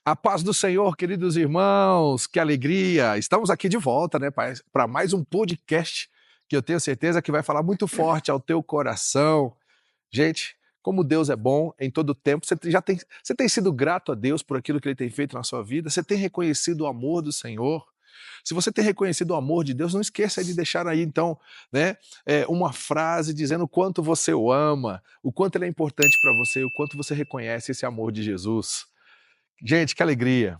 A paz do Senhor, queridos irmãos, que alegria! Estamos aqui de volta, né, para mais um podcast que eu tenho certeza que vai falar muito forte ao teu coração. Gente, como Deus é bom em todo tempo. Você tem sido grato a Deus por aquilo que Ele tem feito na sua vida? Você tem reconhecido o amor do Senhor? Se você tem reconhecido o amor de Deus, não esqueça de deixar aí, então, né, uma frase dizendo o quanto você o ama, o quanto ele é importante para você, o quanto você reconhece esse amor de Jesus. Gente, que alegria.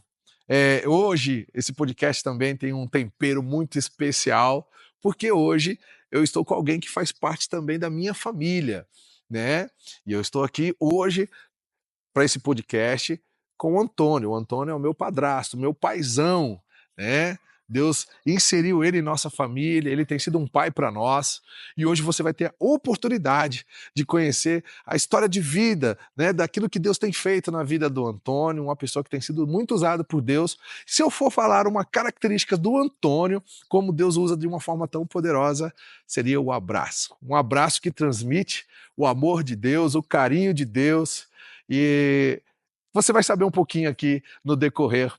Hoje, esse podcast também tem um tempero muito especial, porque hoje eu estou com alguém que faz parte também da minha família, né? E eu estou aqui hoje para esse podcast com o Antônio. O Antônio é o meu padrasto, meu paizão, né? Deus inseriu ele em nossa família, ele tem sido um pai para nós, e hoje você vai ter a oportunidade de conhecer a história de vida, né, daquilo que Deus tem feito na vida do Antônio, uma pessoa que tem sido muito usada por Deus. Se eu for falar uma característica do Antônio, como Deus usa de uma forma tão poderosa, seria o abraço. Um abraço que transmite o amor de Deus, o carinho de Deus, e você vai saber um pouquinho aqui no decorrer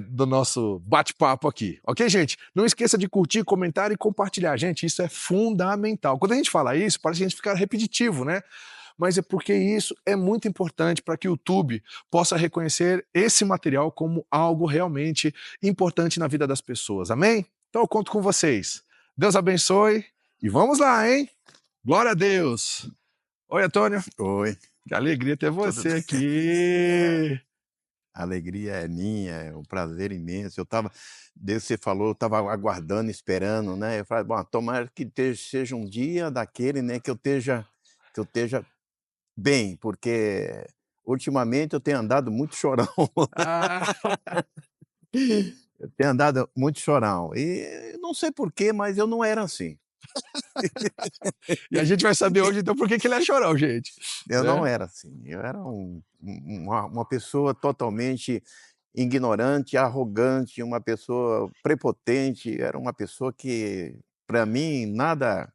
do nosso bate-papo aqui, ok, gente? Não esqueça de curtir, comentar e compartilhar. Gente, isso é fundamental. Quando a gente fala isso, parece que a gente fica repetitivo, né? Mas é porque isso é muito importante para que o YouTube possa reconhecer esse material como algo realmente importante na vida das pessoas, amém? Então eu conto com vocês. Deus abençoe e vamos lá, hein? Glória a Deus! Oi, Antônio. Oi, Que alegria ter tudo você bem? aqui. A alegria é minha, é um prazer imenso. Desde que você falou, eu estava aguardando, esperando, né? Eu falei, bom, tomara que seja um dia daquele, né, que eu esteja bem, porque ultimamente eu tenho andado muito chorão. Ah, Eu tenho andado muito chorão. E não sei por quê, mas eu não era assim. e a gente vai saber hoje então por que que ele é chorão, gente, Eu não né. era assim. Eu era uma pessoa totalmente ignorante, arrogante, uma pessoa prepotente, era uma pessoa que, para mim, nada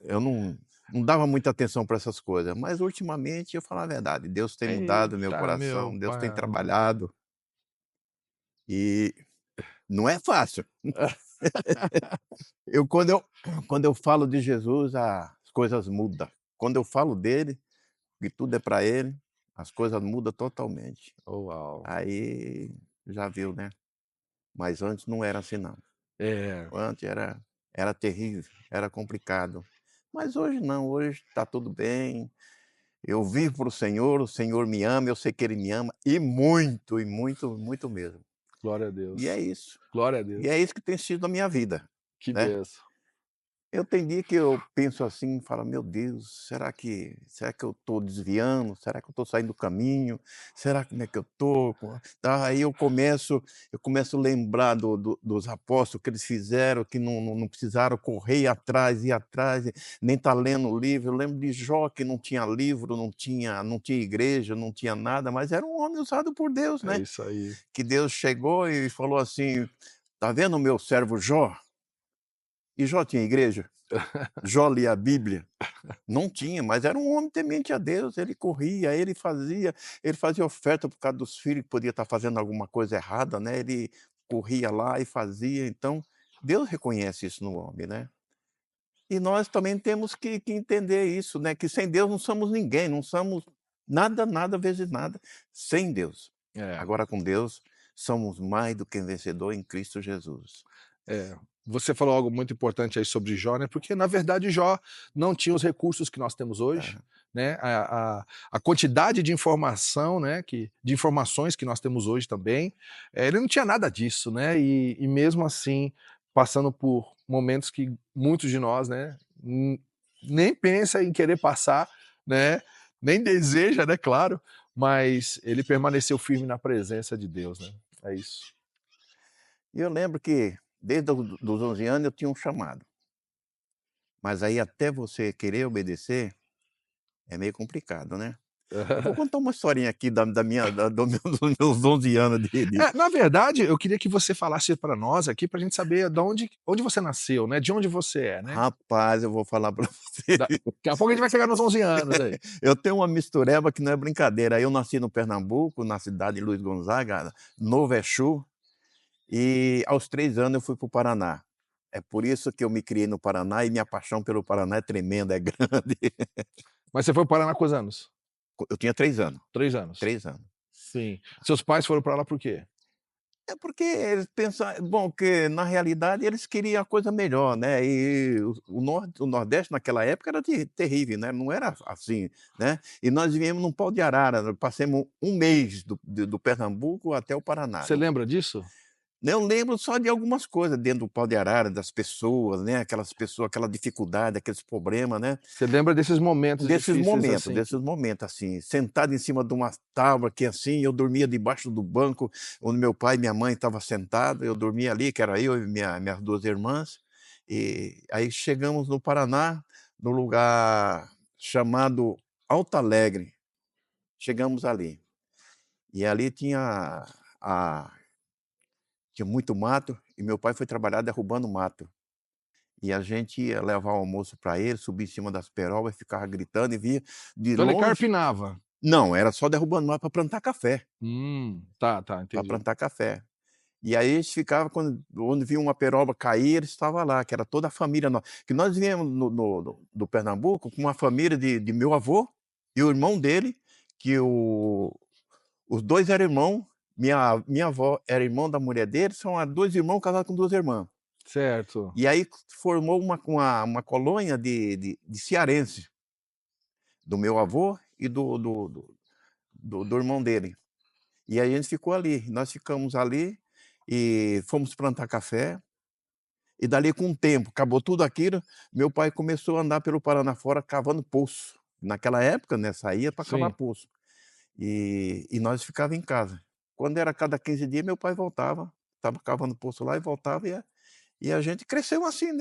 eu não dava muita atenção para essas coisas, mas ultimamente, eu falo a verdade, Deus tem mudado meu Eita, meu coração, Deus pai tem amado. trabalhado, e não é fácil. Quando eu falo de Jesus, as coisas mudam. Quando eu falo dele, que tudo é para ele, as coisas mudam totalmente. Oh, uau. Aí, já viu, né, mas antes não era assim não. É, Antes era terrível, era complicado. Mas hoje não, hoje está tudo bem, eu vivo para o Senhor me ama, eu sei que Ele me ama, e muito, muito mesmo. glória a E é Deus, isso, glória a e Deus. é isso que tem sido a minha vida, Que né. benção. Eu tenho dia que eu penso assim, falo: "Meu Deus, será que eu estou desviando? Será que eu estou saindo do caminho? Será como é que eu estou?" Aí eu começo a lembrar dos apóstolos que eles fizeram, que não precisaram correr ir atrás, nem estar lendo o livro. Eu lembro de Jó, que não tinha livro, não tinha igreja, não tinha nada, mas era um homem usado por Deus, É né. isso aí. Que Deus chegou e falou assim: "Tá vendo o meu servo Jó?" E Jó tinha igreja? Jó lia a Bíblia? Não tinha, mas era um homem temente a Deus, ele corria, ele fazia oferta por causa dos filhos que podia estar fazendo alguma coisa errada, né, ele corria lá e fazia, então, Deus reconhece isso no homem, né. E nós também temos que entender isso, né, que sem Deus não somos ninguém, não somos nada, nada vezes nada, sem Deus. É, Agora com Deus, somos mais do que vencedor em Cristo Jesus. é. Você falou algo muito importante aí sobre Jó, né, porque na verdade Jó não tinha os recursos que nós temos hoje, É. né, a quantidade de informação, né, de informações que nós temos hoje também, ele não tinha nada disso, né, e mesmo assim, passando por momentos que muitos de nós, né, nem pensa em querer passar, né, nem deseja, né, claro, mas ele permaneceu firme na presença de Deus, né, é isso. E eu lembro que desde dos 11 anos eu tinha um chamado. Mas aí até você querer obedecer, é meio complicado, né. Eu vou contar uma historinha aqui da minha da do meu dos meus 11 anos de É, na verdade, eu queria que você falasse para nós aqui, para a gente saber da onde você nasceu, né, de onde você é, né. rapaz, eu vou falar para você. Daqui a pouco a gente vai chegar nos 11 anos aí. Eu tenho uma mistureba que não é brincadeira. Eu nasci no Pernambuco, na cidade de Luiz Gonzaga, Novo Exu, e aos 3 anos eu fui para o Paraná. É por isso que eu me criei no Paraná e minha paixão pelo Paraná é tremenda, é grande. Mas você foi para o Paraná quantos anos? Eu tinha 3 anos, 3 anos. 3 anos. Sim. Seus pais foram para lá por quê? É porque eles pensam bom, que na realidade eles queriam a coisa melhor, né, e o nordeste naquela época era terrível, né, não era assim, né, e nós viemos num pau de arara, nós passamos um mês do Pernambuco até o Paraná. Você lembra disso? Eu lembro só de algumas coisas dentro do pau de arara, das pessoas, né, aquelas pessoas, aquela dificuldade, aqueles problemas, né. Você lembra desses momentos difíceis, assim? Desses momentos, assim, sentado em cima de uma tábua que, assim, eu dormia debaixo do banco onde meu pai e minha mãe estavam sentados, eu dormia ali, que era eu e minhas 2 irmãs, e aí chegamos no Paraná, no lugar chamado Alto Alegre, chegamos ali. E ali a tinha muito mato, e meu pai foi trabalhar derrubando mato. E a gente ia levar o almoço para ele, subir em cima das peroba e ficava gritando e via de Então ele longe. carpinava. Não, era só derrubando mato para plantar café, Tá, tá, para entendi. plantar café. E aí a gente ficava onde via uma peroba cair, ele estava lá, que era toda a família nossa. Que nós viemos do Pernambuco com uma família de meu avô e o irmão dele, que os 2 eram irmãos, minha avó era irmão da mulher dele, são 2 irmãos casados com 2 irmãs. Certo. E aí formou uma colônia de cearense, do meu avô e do irmão dele. E aí a gente ficou ali, nós ficamos ali e fomos plantar café, e dali com o tempo, acabou tudo aquilo, meu pai começou a andar pelo Paraná fora cavando poço. Naquela época, né, saía para cavar Sim. poço. E nós ficava em casa. Quando era cada 15 dias, meu pai voltava, estava cavando poço lá e voltava, e a gente cresceu assim,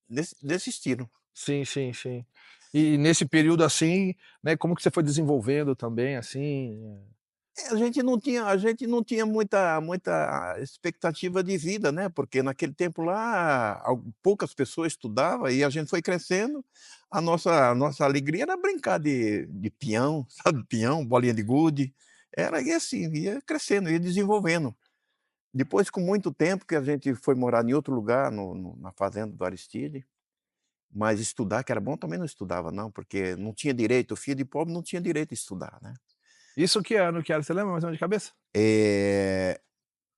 nesse estilo. Sim, sim, sim. E nesse período, assim, né, como que você foi desenvolvendo também, assim? A gente não tinha muita expectativa de vida, né, porque naquele tempo lá, poucas pessoas estudavam e a gente foi crescendo, a nossa alegria era brincar de peão, sabe, peão, bolinha de gude, era e assim, ia crescendo, ia desenvolvendo. Depois, com muito tempo que a gente foi morar em outro lugar, na fazenda do Aristide, mas estudar, que era bom, também não estudava não, porque não tinha direito, o filho de pobre não tinha direito a estudar, né. Isso que ano que era, você lembra mais ou menos de cabeça? Eh,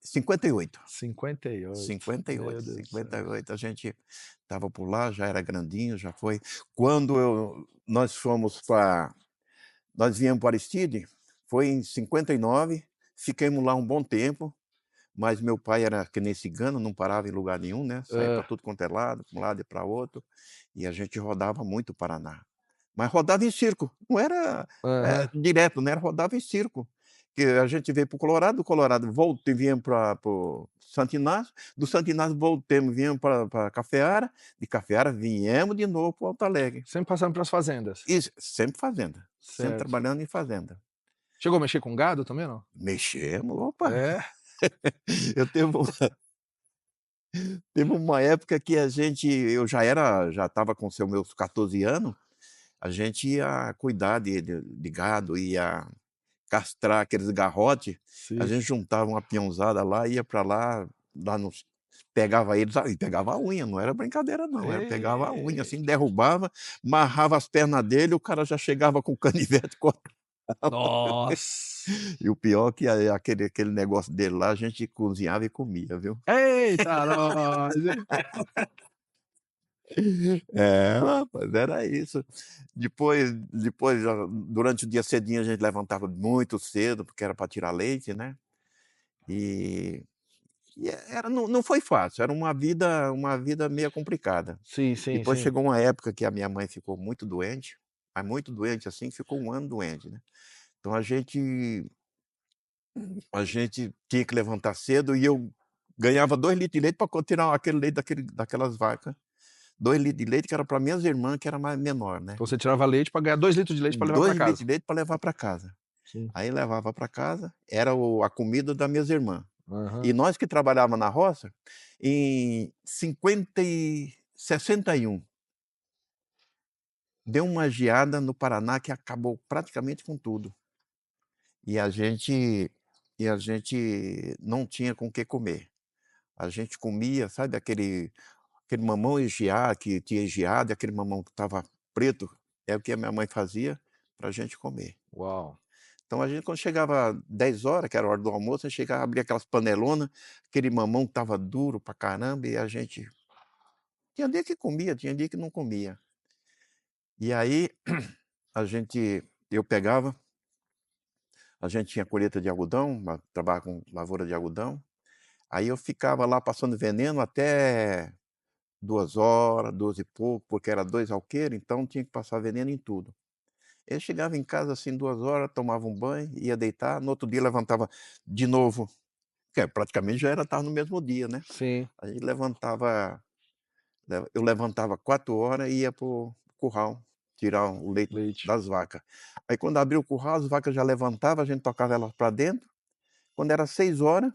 58. 58. Meu 58, Deus do cinquenta céu. e oito a gente estava por lá, já era grandinho, já foi quando nós viemos para Aristide, foi em 59, ficamos lá um bom tempo, mas meu pai era que nem cigano, não parava em lugar nenhum, né, saía para Hã, tudo quanto é lado, para um lado e para outro, e a gente rodava muito o Paraná. Mas rodava em circo, não era, aham. direto, né, rodava em circo, que a gente veio para o Colorado, do Colorado volta e viemos para o Santo Inácio, do Santo Inácio voltamos, viemos para Cafeara, de Cafeara viemos de novo para Alto Alegre. Sempre passando pelas fazendas. Isso, sempre fazenda, sempre Certo. trabalhando em fazenda. Chegou a mexer com gado também ou não? Mexemos, opa! É? Eu teve uma época que eu já estava com meus 14 anos, a gente ia cuidar de gado, ia castrar aqueles garrote, a Sim. gente juntava uma peãozada lá, ia para lá nos pegava eles e pegava a unha, não era brincadeira não, pegava a unha, E assim, derrubava, amarrava as pernas dele, o cara já chegava com o canivete, cortava. nossa! E o pior que aquele negócio dele lá, a gente cozinhava e comia, viu. Eita nós! É, rapaz, era isso. Depois, durante o dia cedinho, a gente levantava muito cedo, porque era para tirar leite, né, e não foi fácil, era uma vida meio complicada. Sim, sim, Depois sim. chegou uma época que a minha mãe ficou muito doente, mas muito doente, assim, ficou 1 ano doente, né. Então a gente tinha que levantar cedo e eu ganhava 2 litros de leite para tirar aquele leite daquelas vacas. 2 litros de leite, que era para minhas irmãs, que era mais menor, né. Então você tirava leite para ganhar 2 litros de leite para levar 2 para litros casa? de leite para levar para casa. Sim. Aí levava para casa, era a comida das minhas irmãs. Aham. E nós que trabalhava na roça, em 61, deu uma geada no Paraná que acabou praticamente com tudo. E a gente não tinha com o que comer. A gente comia, sabe aquele mamão geado, que tinha geado, e aquele mamão que estava preto, é o que a minha mãe fazia para a gente comer. Uau. Então a gente, quando chegava 10 horas, que era a hora do almoço, a gente chegava, abria aquelas panelonas, aquele mamão que estava duro pra caramba, e a gente tinha dia que comia, tinha dia que não comia. E aí eu pegava, a gente tinha colheita de algodão, trabalhava com lavoura de algodão, aí eu ficava lá passando veneno até 2 horas, 2 e pouco, porque era 2 alqueires, então tinha que passar veneno em tudo. Eu chegava em casa assim 2 horas, tomava um banho, ia deitar, no outro dia levantava de novo, que praticamente já estava no mesmo dia, né. Sim, A gente eu levantava 4 horas e ia para o curral, tirar o leite leite. das vacas. Aí quando abria o curral, as vacas já levantavam, a gente tocava elas para dentro, quando era 6 horas,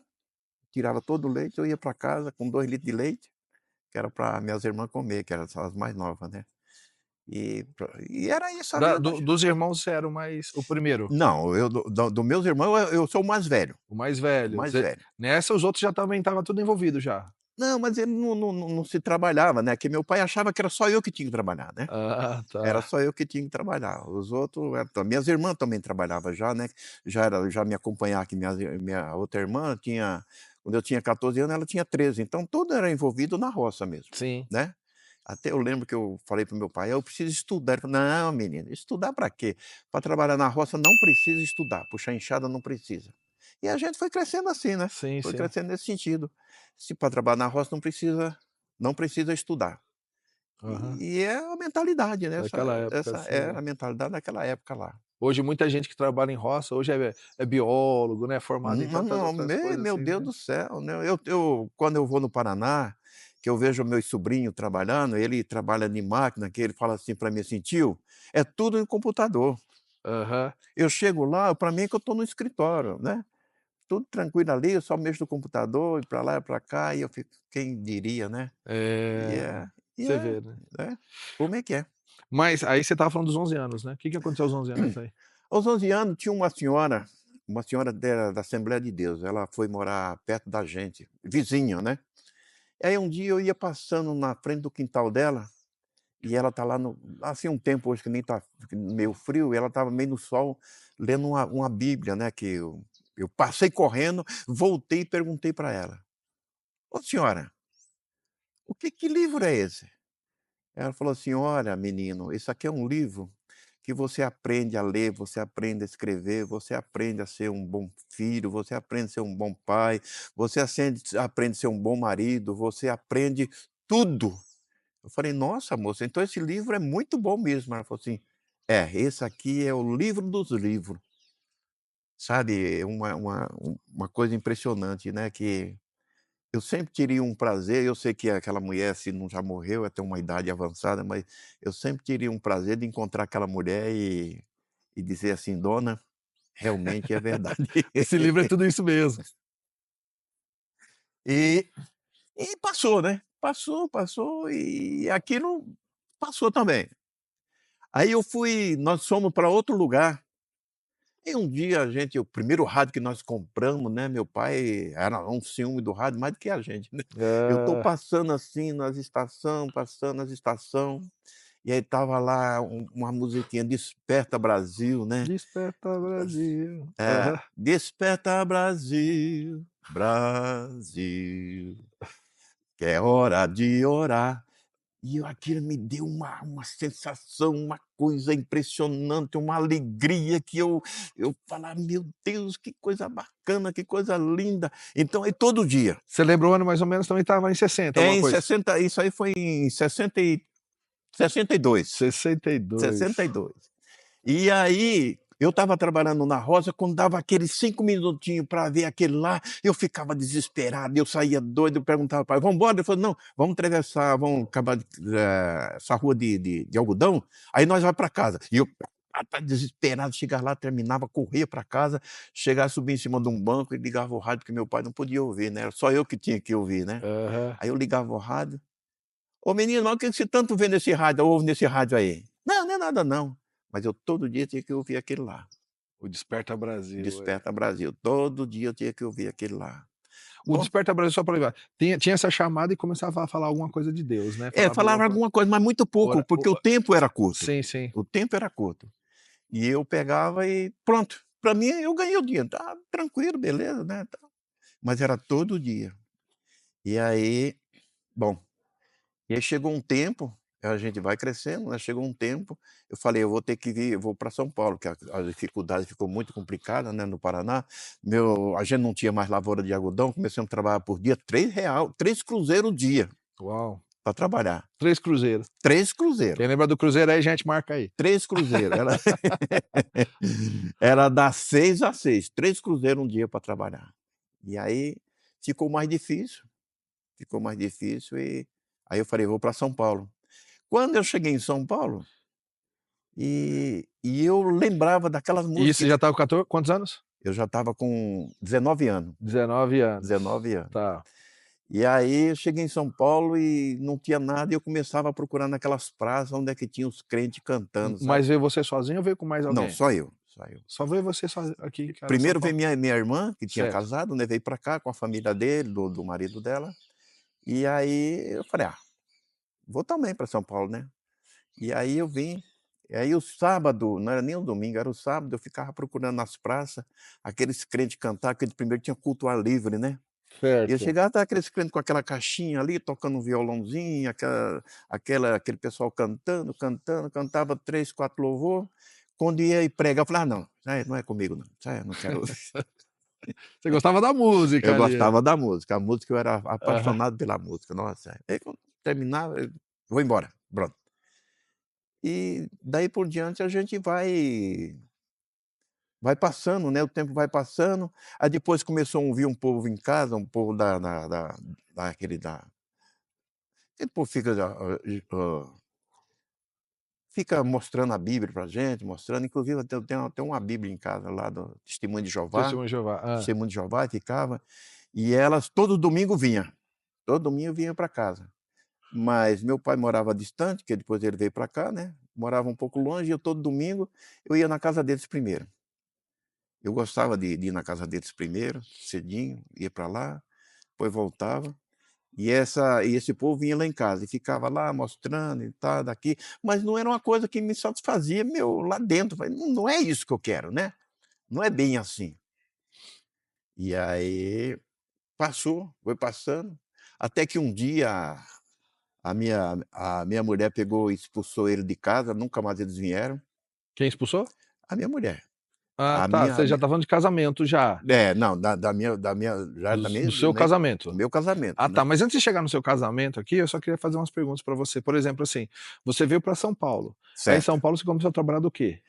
tirava todo o leite, eu ia para casa com 2 litros de leite, que era para minhas irmãs comer, que eram as mais novas, né. E era isso a Da vida do dos irmãos você era o primeiro? Não, eu do meus irmãos, eu sou o mais velho, O mais o velho. mais Você velho. nessa os outros já também estava tudo envolvido já? Não, mas ele não se trabalhava, né, que meu pai achava que era só eu que tinha que trabalhar, né. Ah, Era tá. só eu que tinha que trabalhar, os outros minhas irmãs também trabalhavam já, né, já me acompanhava, que minha outra irmã tinha, quando eu tinha 14 anos, ela tinha 13, então tudo era envolvido na roça mesmo, Sim. né. Até eu lembro que eu falei para o meu pai: "Eu preciso estudar", ele falou: "Não menino, estudar para quê? Para trabalhar na roça não precisa estudar, puxar enxada não precisa". E a gente foi crescendo assim, né, Sim, foi sim. crescendo nesse sentido. Se para trabalhar na roça não precisa estudar. Aham. E é a mentalidade, né, Daquela época, essa assim, é né. a mentalidade daquela época lá. Hoje muita gente que trabalha em roça, hoje é biólogo, né, formado em Não, tantas não, outras coisas meu assim, Deus né. do céu, né, quando eu vou no Paraná, que eu vejo o meu sobrinho trabalhando, ele trabalha em máquina, que ele fala assim para mim assim: "Tio, é tudo em computador". Aham. Eu chego lá, para mim é que eu estou no escritório, né, tudo tranquilo ali, eu só mexo no computador, e para lá e para cá, e eu fico: "Quem diria, né". E É, é e você é, vê, né. é, como é que é. Mas aí você estava falando dos 11 anos, né. O que que aconteceu aos 11 anos aí? Aos 11 anos tinha uma senhora da Assembleia de Deus, ela foi morar perto da gente, vizinha, né. Aí um dia eu ia passando na frente do quintal dela, e ela tá lá assim, um tempo hoje que nem tá meio frio, e ela estava meio no sol, lendo uma Bíblia, né, que eu passei correndo, voltei e perguntei para ela: "Ô senhora, que livro é esse?" Ela falou assim: "Olha menino, isso aqui é um livro que você aprende a ler, você aprende a escrever, você aprende a ser um bom filho, você aprende a ser um bom pai, você aprende a ser um bom marido, você aprende tudo". Eu falei: "Nossa moça, então esse livro é muito bom mesmo". Ela falou assim: "É, esse aqui é o livro dos livros". Sabe, é uma coisa impressionante, né, que eu sempre teria um prazer, eu sei que aquela mulher, se não já morreu, tem uma idade avançada, mas eu sempre teria um prazer de encontrar aquela mulher e dizer assim: "Dona, realmente é verdade". Esse livro é tudo isso mesmo. E passou, né, passou e aquilo passou também. Aí nós fomos para outro lugar, e um dia o primeiro rádio que nós compramos, né, meu pai era um ciúme do rádio mais do que a gente, né. Eu tô Ah, passando assim passando nas estação, e aí tava lá uma musiquinha Desperta Brasil, né. Desperta Brasil. É, Aham. Desperta Brasil, Brasil, que é hora de orar. E aquilo me deu uma sensação, uma coisa impressionante, uma alegria que eu falava: "Meu Deus, que coisa bacana, que coisa linda". Então aí todo dia, Você lembra o ano mais ou menos, também estava em 60 alguma em coisa? 60, isso aí foi em 62, 62. 62. E aí, Eu estava trabalhando na roça, quando dava aqueles 5 minutinhos para ver aquele lá, eu ficava desesperado, eu saía doido, eu perguntava para pai: "Vamos embora?" Ele falou: "Não, vamos atravessar, vamos acabar essa rua de algodão, aí nós vai para casa". E eu desesperado, chegar lá, terminava, corria para casa, chegava, subia em cima de um banco e ligava o rádio, porque meu pai não podia ouvir, né, era só eu que tinha que ouvir, né. Aham. Aí eu ligava o rádio: "Ô menino, mas o que que você tanto vê nesse rádio, ouve nesse rádio aí?" "Não, não é nada não", mas eu todo dia tinha que ouvir aquele lá. O Desperta Brasil, é. Desperta Brasil, todo dia eu tinha que ouvir aquele lá. O Bom, Desperta Brasil, só para lembrar, tinha essa chamada e começava a falar alguma coisa de Deus, né, é, falava alguma falava coisa, alguma coisa, mas muito pouco, ora porque o o tempo era curto, sim, sim. o tempo era curto. E eu pegava e pronto, para mim eu ganhei o dia, tá tranquilo, beleza, né, tá. Mas era todo dia. E aí, bom, e aí chegou um tempo, a gente vai crescendo, né, chegou um tempo, eu falei: "Eu vou ter que vir, eu vou para São Paulo", que a dificuldade ficou muito complicada, né, no Paraná. A gente não tinha mais lavoura de algodão, começamos a trabalhar por dia, R$ 3, 3 cruzeiro o dia Uau, para trabalhar. 3 cruzeiros. 3 cruzeiro, Quem lembra do cruzeiro aí, gente, marca aí. 3 cruzeiro, era era das 6 às 6, 3 cruzeiro um dia para trabalhar. E aí ficou mais difícil e aí eu falei: "Vou para São Paulo". Quando eu cheguei em São Paulo, e eu lembrava daquelas E você músicas, já estava com 14, quantos anos? eu já estava com 19 anos, 19 anos. 19 anos. Tá. E aí eu cheguei em São Paulo e não tinha nada e eu começava a procurar naquelas praças onde é que tinha os crentes cantando, sabe. Mas veio você sozinho ou veio com mais Não, alguém? só eu, só eu. Só veio você aqui, cara, São Primeiro veio Paulo? minha irmã, que tinha Certo. casado, né, veio pra cá com a família dele, do marido dela, e aí eu falei: "Ah, vou também pra São Paulo, né". E aí eu vim, e aí o sábado, não era nem o domingo, era o sábado, eu ficava procurando nas praças, aqueles crentes cantar, aquele primeiro tinha culto ao ar livre, né. E eu Certo. chegava, estava aqueles crentes com aquela caixinha ali, tocando um violãozinho, aquele pessoal cantando, cantando, cantava 3, 4 louvor, quando ia ir pregar, eu falava: "Ah, não, não é comigo não, isso aí eu não quero ouvir". Você gostava da Eu música ali. gostava da música, a música eu era Aham. apaixonado pela música, nossa. Aí quando terminava, eu vou embora, pronto. E daí por diante a gente vai passando, né, o tempo vai passando, aí depois começou a ouvir um povo em casa, um povo aquele povo fica fica mostrando a Bíblia pra gente, mostrando, inclusive eu tenho uma Bíblia em casa lá do Testemunho de Jeová. Testemunho de Jeová, e ficava, e elas todo domingo vinha para casa. Mas meu pai morava distante, que depois ele veio para cá, né, morava um pouco longe, e eu todo domingo eu ia na casa deles primeiro. Eu gostava de ir na casa deles primeiro, cedinho, ia para lá, depois voltava, e esse povo vinha lá em casa e ficava lá mostrando e tal, daqui, mas não era uma coisa que me satisfazia, meu, lá dentro, falei: "Não é isso que eu quero, né, não é bem assim". E aí passou, foi passando, até que um dia a minha mulher pegou e expulsou ele de casa, nunca mais eles vieram. Quem expulsou? A minha mulher. Ah, A tá, minha a você já minha tá falando de casamento já, é, não, já também, do seu né, casamento. do meu casamento, Ah, né. tá, mas antes de chegar no seu casamento aqui, eu só queria fazer umas perguntas pra você. Por exemplo, assim, você veio pra São Paulo. Aí em Certo. São Paulo você começou a trabalhar do quê?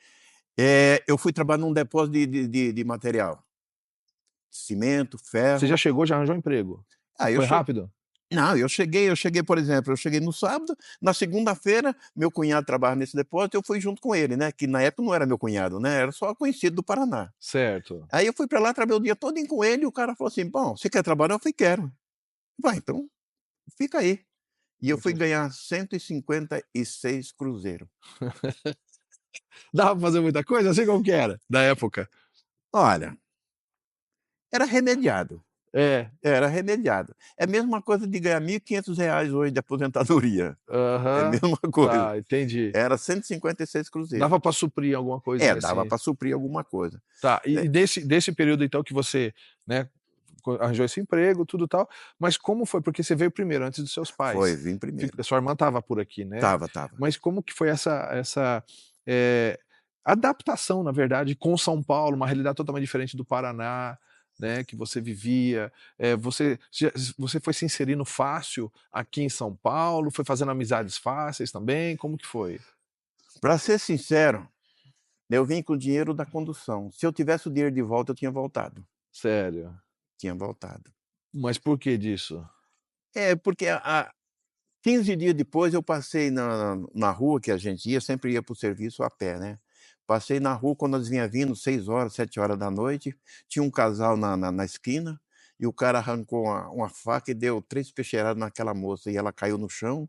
Eu fui trabalhar num depósito de material, cimento, Você já ferro. chegou, já arranjou emprego? Ah, eu Foi che rápido? não, eu cheguei, por exemplo, eu cheguei no sábado, na segunda-feira, meu cunhado trabalhava nesse depósito, eu fui junto com ele, né, que na época não era meu cunhado, né, era só conhecido do Paraná. Certo. Aí eu fui pra lá, trabalhei o dia todinho com ele e o cara falou assim: "Bom, você quer trabalhar?" Eu falei: "Quero". "Vai, então fica aí". E eu fui Entendi. ganhar 156 cruzeiro. Dava pra fazer muita coisa, assim, como que era? Da época? Olha, era remediado, É. era remediado. É a mesma coisa de ganhar R$ 1.500 hoje de aposentadoria, é a Aham. mesma coisa. Tá, entendi. Era 156 cruzeiro. Dava pra suprir alguma É, coisinha dava assim. para suprir alguma coisa. Tá, É, e desse período então que você, né, arranjou esse emprego, tudo tal, mas como foi? Porque você veio primeiro, antes dos seus foi, pais. vim primeiro. Sua irmã estava por aqui, né. Tava, tava. Mas como que foi essa, eh, adaptação, na verdade, com São Paulo, uma realidade totalmente diferente do Paraná, né, que você vivia. Você foi se inserindo fácil aqui em São Paulo, foi fazendo amizades fáceis também, como que foi? Para ser sincero, Eu vim com o dinheiro da condução. Se eu tivesse o dinheiro de volta, eu tinha voltado. Sério? Tinha voltado. Mas por que disso? É, porque a 15 dias depois eu passei na rua que a gente ia, sempre ia para o serviço a pé, né. Passei na rua quando nós vinha vindo 6 horas, 7 horas da noite, tinha um casal na esquina, e o cara arrancou uma faca e deu 3 peixeiradas naquela moça, e ela caiu no chão,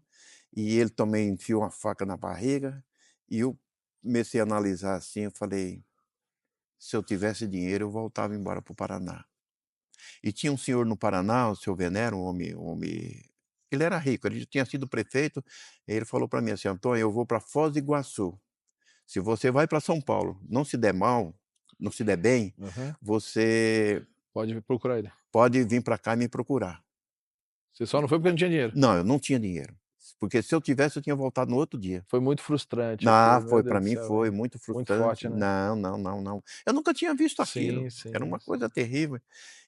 e ele também enfiou uma faca na barriga, e eu comecei a analisar assim, eu falei: "Se eu tivesse dinheiro eu voltava embora para o Paraná". E tinha um senhor no Paraná, o seu Venero, um homem ele era rico, ele tinha sido prefeito, ele falou para mim assim: "Antônio, eu vou para Foz do Iguaçu, se você vai para São Paulo, não se der mal, não se der bem, Aham. você Pode vir procurar ele. pode vir para cá e me procurar". Você só não foi porque não tinha dinheiro. Não, eu não tinha dinheiro, porque se eu tivesse eu tinha voltado no outro dia. Foi muito frustrante Ah, aquilo, meu foi, Deus para do mim céu, foi hein. muito Muito frustrante. forte, né. Não, não, não, não. Eu nunca tinha visto aquilo, Sim, era sim, uma sim. coisa terrível.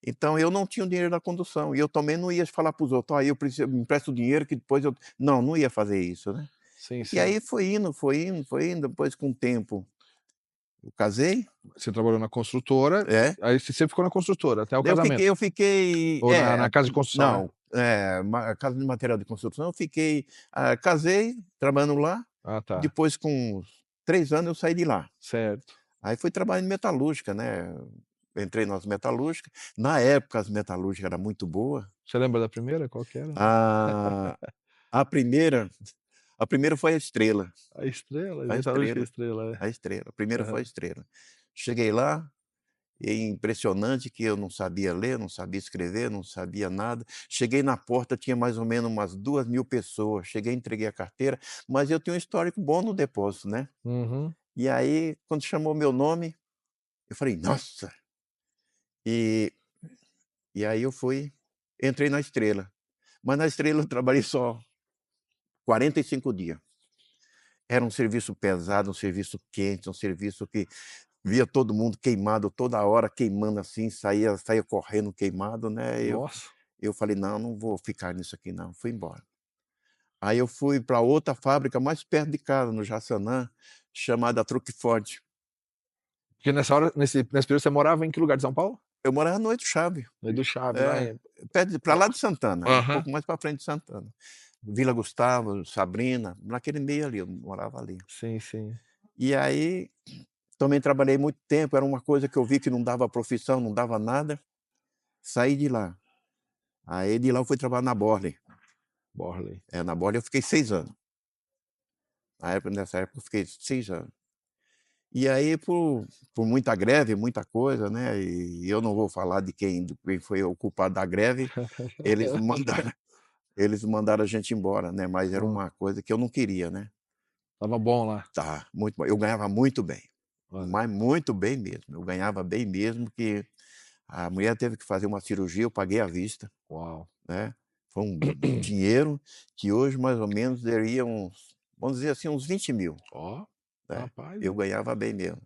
Então eu não tinha o dinheiro da condução e eu também não ia falar para os outros: "Ó, eu preciso me empresta o dinheiro que depois eu", não, não ia fazer isso, né. Sim, E sim. aí foi indo, foi indo, foi indo, depois com o tempo eu casei, Você trabalhou na construtora, é, aí você sempre ficou na construtora até o eu casamento? fiquei eu fiquei Ou na casa de construção, né? não, casa de material de construção, eu fiquei, casei trabalhando lá, Ah, tá. depois com uns 3 anos eu saí de lá. Certo. Aí fui trabalhar em metalúrgica, né, entrei nas metalúrgicas, na época as metalúrgicas era muito boa, Você lembra da primeira? Qual que era? a a primeira a primeira foi a Estrela, A Estrela, a Metalúrgica Estrela, Estrela, é. a Estrela, a primeira foi a Aham. Estrela. Cheguei lá, e impressionante que eu não sabia ler, não sabia escrever, não sabia nada. Cheguei na porta, tinha mais ou menos umas 2.000 pessoas, cheguei, entreguei a carteira, mas eu tinha um histórico bom no depósito, né. Uhum. E aí, quando chamou meu nome, eu falei: "Nossa!". E e aí eu fui, entrei na Estrela, mas na Estrela eu trabalhei só 45 dias. Era um serviço pesado, um serviço quente, um serviço que via todo mundo queimado, toda hora queimando assim, saía correndo queimado, né, Nossa. eu falei: "Não, não vou ficar nisso aqui não", fui embora. Aí eu fui para outra fábrica mais perto de casa, no Jaçanã, chamada Truck Forte. Porque nessa hora, nesse período você morava em que lugar de São Paulo? Eu morava no Oito Chaves, No do Chaves, lá é, em perto de pra lá de Santana, um aham. pouco mais para frente de Santana. Vila Gustavo, Sabrina, naquele meio ali, eu morava ali. Sim, sim. E aí, também trabalhei muito tempo, era uma coisa que eu vi que não dava profissão, não dava nada, saí de lá. Aí de lá eu fui trabalhar na Borley. Borley. Na Borley eu fiquei 6 anos. Nessa época eu fiquei 6 anos. E aí por muita greve, muita coisa, né, e eu não vou falar de quem foi o culpado da greve, eles mandaram eles mandaram a gente embora, né, mas era Hã. uma coisa que eu não queria, né. Estava bom lá. Tá, muito bom. Eu ganhava muito bem, Olha. mas muito bem mesmo. Eu ganhava bem mesmo que a mulher teve que fazer uma cirurgia, eu paguei à vista, Uau. né. Foi um dinheiro que hoje mais ou menos daria uns, vamos dizer assim, uns 20.000, Ó, né. rapaz, Eu hein. ganhava bem mesmo.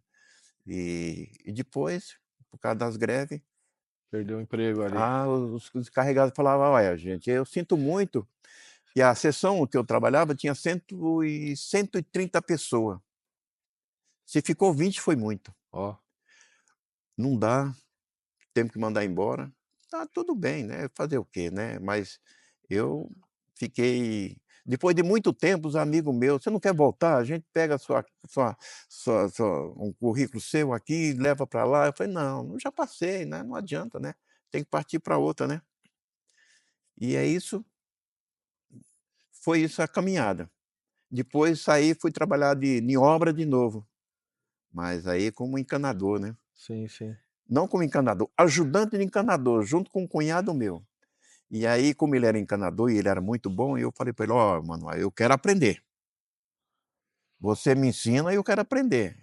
E depois, por causa das greves, Perdeu o emprego ali. os encarregados falavam: "Olha gente, eu sinto muito", e a seção que eu trabalhava tinha 130 pessoas. Se ficou 20 foi muito. Ó. Não dá, temos que mandar embora. Tá tudo bem, né, fazer o quê, né, mas eu fiquei, depois de muito tempo os amigos meus: "Você não quer voltar? A gente pega sua um currículo seu aqui e leva para lá". Eu falei: "Não, já passei, né, não adianta, né, tem que partir para outra, né". E é isso, foi isso a caminhada. Depois saí, fui trabalhar em obra de novo, mas aí como encanador, né. Sim, sim. Não como encanador, ajudante de encanador, junto com um cunhado meu. E aí, como ele era encanador e ele era muito bom, eu falei para ele: "Ó, Manoel, eu quero aprender. Você me ensina e eu quero aprender".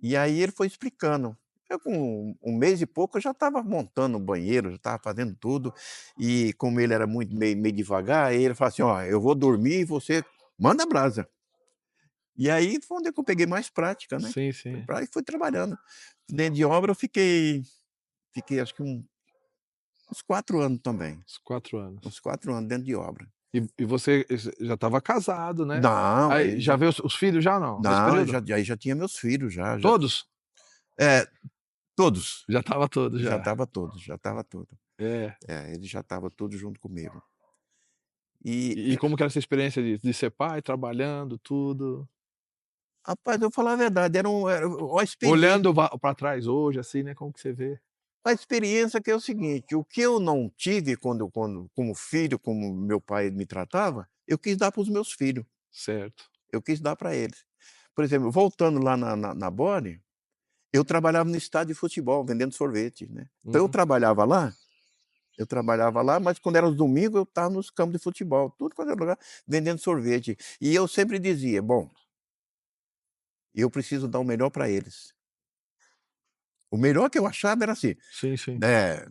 E aí ele foi explicando. Eu com um mês e pouco eu já estava montando o banheiro, já estava fazendo tudo, e como ele era muito meio devagar, aí ele falou assim: "Ó, eu vou dormir e você manda brasa". E aí foi onde é que eu peguei mais prática, né. Sim, sim. E fui trabalhando. Dentro de obra eu fiquei acho que uns 4 anos também, Uns 4 anos. uns 4 anos dentro de obra. E você já estava casado, né? Não, Aí aí já já veio os filhos já não, nesse não, período? aí já tinha meus filhos já. Todos? É, todos. Já estava todos Já já. estava todos, já estava tudo. É. É, eles já estavam tudo junto comigo. E, E como que era essa experiência de ser pai, trabalhando, tudo? rapaz, eu vou falar a verdade, era uma experiência. Olhando para trás hoje, assim, né, como que você vê? A experiência que é o seguinte, o que eu não tive quando como filho, como meu pai me tratava, eu quis dar para os meus filhos, Certo. eu quis dar para eles. Por exemplo, voltando lá na Boni, eu trabalhava no estádio de futebol, vendendo sorvete, né. Então Uhum. eu trabalhava lá, mas quando era os domingos eu estava nos campos de futebol, tudo quanto era lugar, vendendo sorvete. E eu sempre dizia: "Bom, eu preciso dar o melhor para eles". O melhor que eu achava era assim, Sim, sim. né,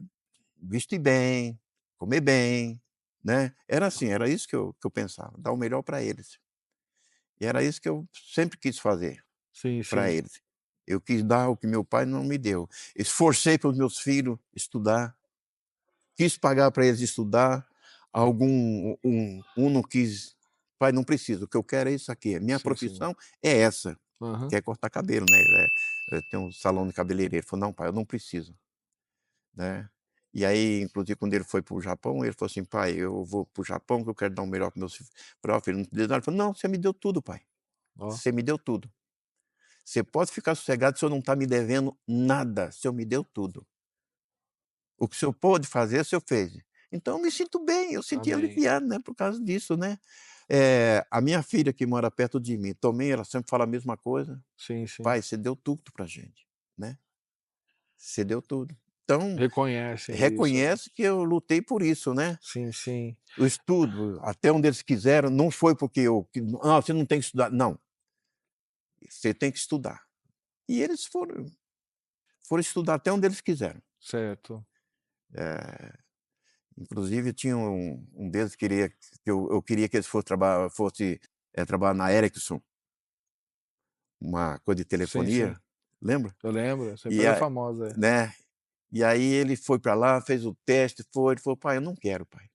vestir bem, comer bem, né, era assim, era isso que eu pensava, dar o melhor para eles. E era isso que eu sempre quis fazer Sim, para sim. eles. Eu quis dar o que meu pai não me deu. Esforcei para os meus filhos estudar, quis pagar para eles estudar, um não quis: "Pai, não preciso, o que eu quero é isso aqui, a minha Sim, sim. profissão é essa", Aham. que é cortar cabelo, né, tem um salão de cabeleireiro. Ele falou: "Não pai, eu não preciso", né. E aí, inclusive, quando ele foi para o Japão, ele falou assim: "Pai, eu vou para o Japão que eu quero dar o melhor para meus filhos". Falei: "Ó filho, não te dei nada", ele falou: "Não, você me deu tudo pai, Ó, você me deu tudo. Você pode ficar sossegado, o senhor não está me devendo nada, o senhor me deu tudo. O que o senhor pôde fazer, o senhor fez". Então eu me sinto bem, eu senti amém. aliviado, né, por causa disso, né. A minha filha que mora perto de mim, também ela sempre fala a mesma coisa: Sim, sim. "Pai, você deu tudo pra gente, né, você deu tudo". Então, Reconhecem isso, né. reconhece que eu lutei por isso, né. Sim, sim. O estudo, até onde eles quiseram, não foi porque "Ah, você não tem que estudar", não, você tem que estudar. E eles foram estudar até onde eles quiseram. Certo. Eh, Inclusive tinha um deles que queria que eu queria que eles trabalhar na Ericsson, uma coisa de Sim, sim. telefonia, lembra? Eu lembro, essa E empresa é a famosa, é. né, e aí ele foi para lá, fez o teste, ele falou: "Pai, eu não quero pai".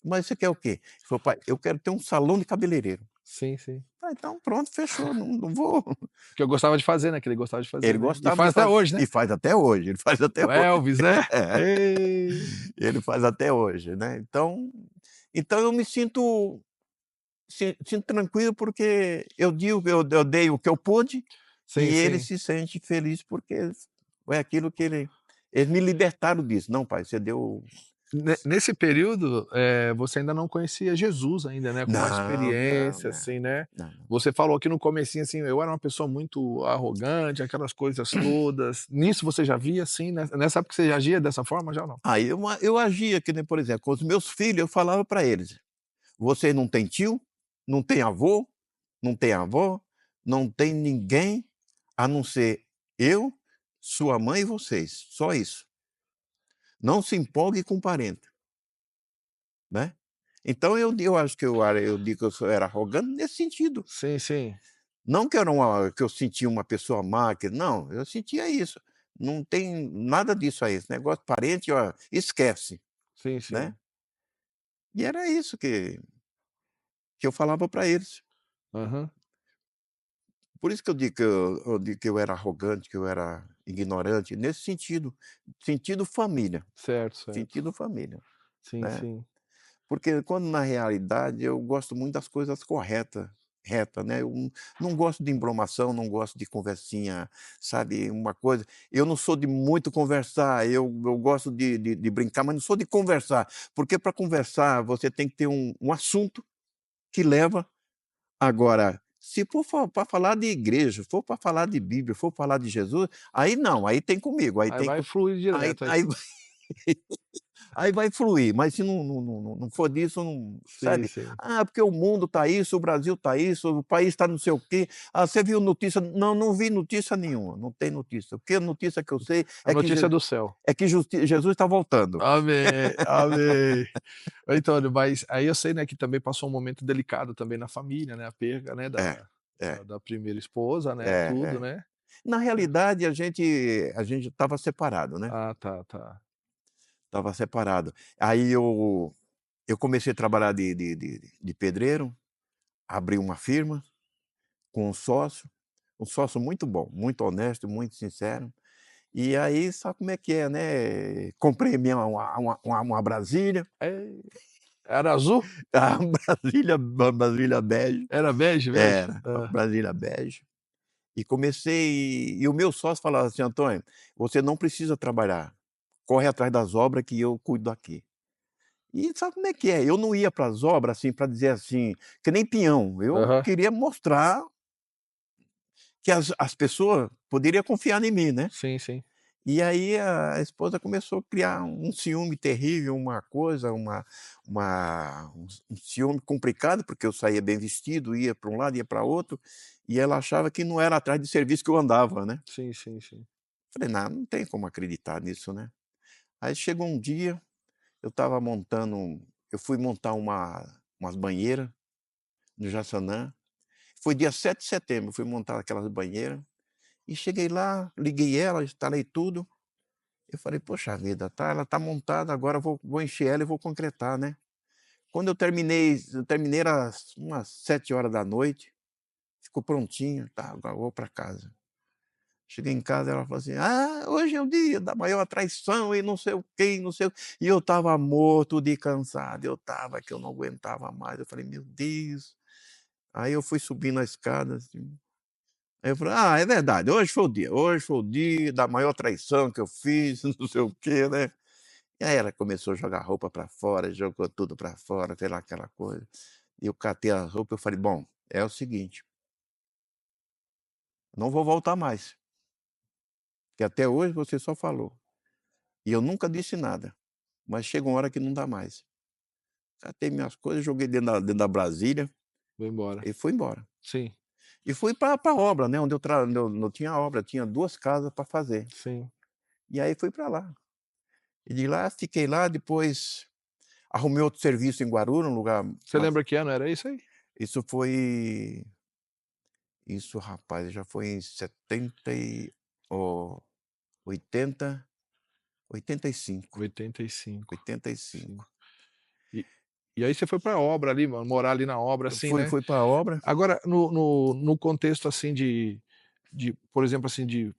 "Mas você quer o quê?". Ele falou: "Pai, eu quero ter um salão de cabeleireiro". Sim, sim. "Ah, então pronto, fechou, não vou". Que eu gostava de fazer, né, que ele gostava de fazer, Ele né. E gostava de faz até fazer hoje, né. e faz até hoje, ele faz até O hoje. Elvis, né. É, Ei. ele faz até hoje, né. Então eu me sinto tranquilo, porque eu digo eu dei o que eu pude, Sim, e ele sim. se sente feliz, porque foi aquilo que eles me libertaram disso. "Não pai, você deu". Nesse período, você ainda não conhecia Jesus ainda, né, com uma Não, não, experiência, não, assim, né. não, não. Você falou aqui no comecinho, assim: "Eu era uma pessoa muito arrogante", aquelas coisas todas. Nisso você já via assim, né, nessa época você já agia dessa forma já ou não? Aí eu agia que nem, por exemplo, com os meus filhos, eu falava para eles: "Vocês não têm tio, não têm avô, não têm avó, não tem ninguém a não ser eu, sua mãe e vocês, só isso. Não se empolgue com parente", né. Então eu acho que eu digo que era arrogante nesse sentido. Sim, sim. Não que eu sentia uma pessoa má, que não, eu sentia isso. Não tem nada disso aí, esse negócio de parente, ó, esquece, Sim, né. sim. E era isso que eu falava para eles. Aham. Por isso que eu digo que eu era arrogante, que eu era ignorante, nesse sentido, sentido família, Certo, certo. sentido família, Sim, né. sim. Porque quando na realidade eu gosto muito das coisas reta, né, eu não gosto de embromação, não gosto de conversinha, sabe, uma coisa, eu não sou de muito conversar, eu gosto de brincar, mas não sou de conversar, porque para conversar você tem que ter um assunto que leva. Agora, se for para falar de igreja, for para falar de Bíblia, for falar de Jesus, aí não, aí tem comigo, aí Aí tem vai co fluir aí direto aí. aí aí vai fluir, mas se não for disso, não, Sim, sabe. sim. "Ah, porque o mundo está isso, o Brasil está isso, o país está não sei o quê. Ah, você viu notícia?". Não, não vi notícia nenhuma, não tem notícia. Porque a notícia que eu sei A notícia do céu. é que Jesus está voltando. Amém, amém. Então, mas aí eu sei, né, que também passou um momento delicado também na família, né, a perda, né, É, da é, da primeira esposa, né, tudo, é. né. Na realidade a gente estava separado, né, Ah, tá, tá. estava separado. Aí eu eu comecei a trabalhar de pedreiro, abri uma firma com um sócio muito bom, muito honesto, muito sincero. E aí, sabe como é que é, né? Comprei minha uma Brasília, É, era azul? a Brasília bege, Era bege, bege? era, a Hã. Brasília bege. E comecei e o meu sócio falava assim: "Antônio, você não precisa trabalhar, corre atrás das obras que eu cuido aqui". E sabe como é que é, eu não ia para as obras, assim, para dizer assim, que nem peão, eu Aham. queria mostrar que as pessoas poderiam confiar em mim, né. Sim, sim. E aí a esposa começou a criar um ciúme terrível, uma coisa, um ciúme complicado, porque eu saía bem vestido, ia para um lado, ia para outro, e ela achava que não era atrás de serviço que eu andava, né. Sim, sim, sim. Falei: "Não, não tem como acreditar nisso, né". Aí chegou um dia, eu estava eu fui montar umas banheiras no Jaçanã, foi dia 7 de setembro, fui montar aquelas banheiras, e cheguei lá, liguei ela, instalei tudo. Eu falei: "Poxa vida, ela tá montada, agora eu vou encher ela e vou concretar, né". Quando eu terminei era umas 7 horas da noite, ficou prontinho, tá, agora eu vou para casa. Cheguei em casa, ela falou assim: "Ah, hoje é o dia da maior traição e não sei o quê, e não sei o", e eu estava morto de cansado, eu estava que eu não aguentava mais, eu falei: "Meu Deus". Aí eu fui subindo a escada, assim, aí eu falei: "Ah, é verdade, hoje foi o dia da maior traição que eu fiz, não sei o quê, né". E aí ela começou a jogar roupa pra fora, jogou tudo pra fora, sei lá, aquela coisa. E eu catei a roupa, eu falei: "Bom, é o seguinte, não vou voltar mais, que até hoje você só falou, e eu nunca disse nada, mas chega uma hora que não dá mais". Catei minhas coisas, joguei dentro da Brasília Vou embora. e fui embora. Sim, E fui pra obra, né, onde eu tinha obra, tinha 2 casas pra fazer. sim. E aí fui pra lá. E de lá fiquei lá, depois arrumei outro serviço em Guarulhos, um lugar Você mais. lembra que ano era isso aí? Isso foi Isso, rapaz, já foi em 70 e ó, 80, 85, 85. 85. Sim. E e aí você foi pra obra ali, mano, morar ali na obra, Eu assim, fui né. fui pra obra. Agora no contexto, assim, de, por exemplo, assim, de,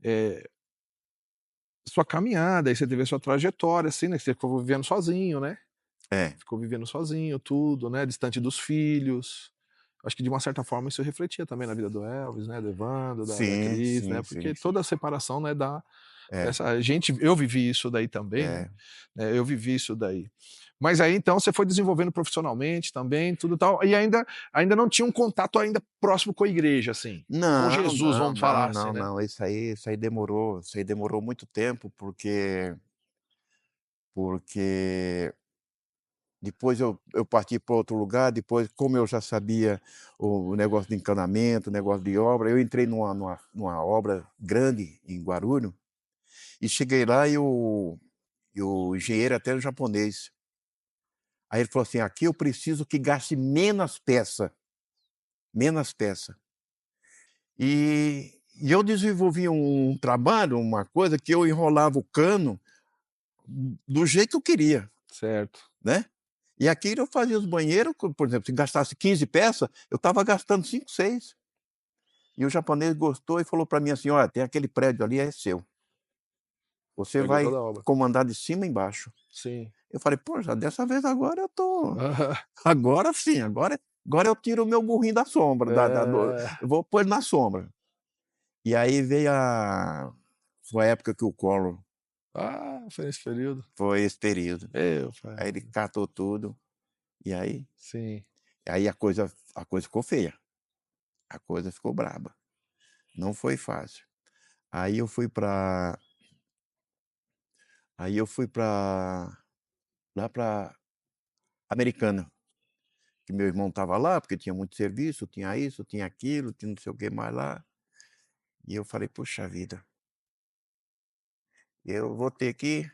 eh, sua caminhada, aí você teve a sua trajetória, assim, né, que você ficou vivendo sozinho, né. É, Ficou vivendo sozinho, tudo, né, distante dos filhos. Acho que de uma certa forma isso refletia também na vida do Elvis, né, do Evandro, da sim, Cris, né, sim, porque sim, sim. toda a separação, né, dá É, essa gente eu vivi isso daí também, é. eu vivi isso daí. Mas aí então você foi desenvolvendo profissionalmente também, tudo tal, e ainda não tinha um contato ainda próximo com a igreja, assim, com Não, Jesus, não, vamos falar não, assim, não, né. não, isso aí demorou muito tempo, porque depois eu parti para outro lugar, depois, como eu já sabia o negócio de encanamento, o negócio de obra, eu entrei numa obra grande em Guarulhos, e cheguei lá e o engenheiro até era japonês. Aí ele falou assim: "Aqui eu preciso que gaste menos peça, menos peça". E eu desenvolvi um trabalho, uma coisa que eu enrolava o cano do jeito que eu queria, Certo. né. E aqui eu fazia os banheiros, por exemplo, se gastasse 15 peças, eu estava gastando 5, 6. E o japonês gostou e falou para mim assim: "Olha, tem aquele prédio ali, é seu. Você Pegou vai toda a obra. comandar de cima a embaixo". Sim. Eu falei: "Poxa, dessa vez agora eu tô, Aham. agora sim, agora eu tiro o meu burrinho da sombra, É. eu vou pôr ele na sombra". E aí foi a época que o Collor Ah, foi nesse período. foi esse período. Meu Aí ele pai. catou tudo, e Sim. aí a coisa ficou feia, a coisa ficou braba, não foi fácil. Aí eu fui pra aí eu fui pra lá pra Americana, que meu irmão estava lá, porque tinha muito serviço, tinha isso, tinha aquilo, tinha não sei o que mais lá, e eu falei: "Puxa vida, eu vou ter que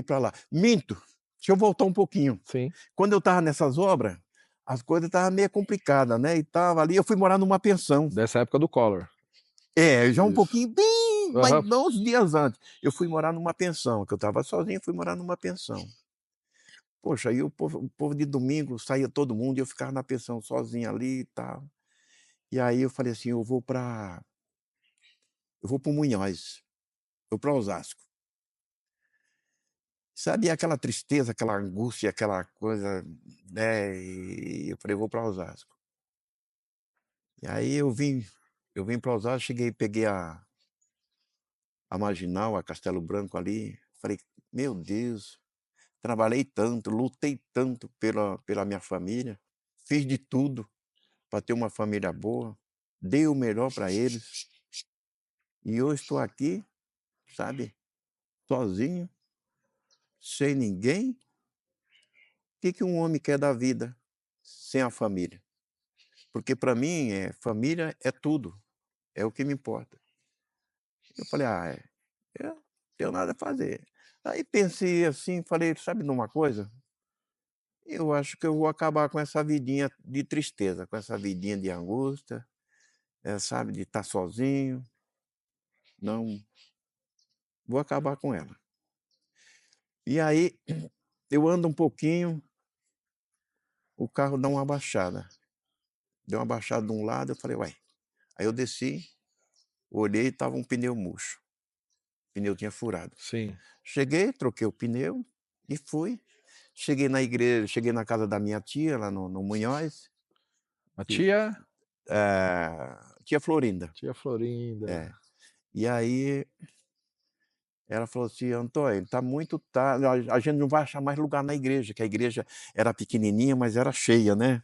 ir pra lá". Minto, deixa eu voltar um pouquinho. Sim. Quando eu estava nessas obras, as coisas estavam meio complicada, né, e estava ali, eu fui morar numa pensão. Dessa época do Collor. É, já um Isso. pouquinho bem mas Aham. não uns dias antes, eu fui morar numa pensão, que eu estava sozinho, fui morar numa pensão. Poxa, aí o povo de domingo saía todo mundo e eu ficava na pensão sozinho ali e tal. E aí eu falei assim: eu vou para o Munhoz, vou para Osasco. Sabe aquela tristeza, aquela angústia, aquela coisa, né, e eu falei: "Eu vou para Osasco". E aí eu vim para Osasco, cheguei, peguei a Marginal, a Castelo Branco ali, falei: "Meu Deus, trabalhei tanto, lutei tanto pela minha família, fiz de tudo para ter uma família boa, dei o melhor para eles, e hoje estou aqui, sabe, sozinho, sem ninguém. O que que um homem quer da vida sem a família?" Porque para mim, família é tudo, é o que me importa. Eu falei: "Ah, eu não tenho nada a fazer". Aí pensei assim, falei: "Sabe de uma coisa? Eu acho que eu vou acabar com essa vidinha de tristeza, com essa vidinha de angústia, sabe, de estar sozinho. Não, vou acabar com ela". E aí, eu ando um pouquinho, o carro dá uma abaixada. Deu uma abaixada de um lado, eu falei: "Uai". Aí eu desci, olhei, e estava um pneu murcho, o pneu tinha furado. Sim. Cheguei, troquei o pneu e fui. Cheguei na igreja, cheguei na casa da minha tia, lá no Munhoz, A que tia? tia Florinda. Tia Florinda. É. E aí ela falou assim: "Antônio, tá muito tarde, a gente não vai achar mais lugar na igreja", que a igreja era pequenininha, mas era cheia, né.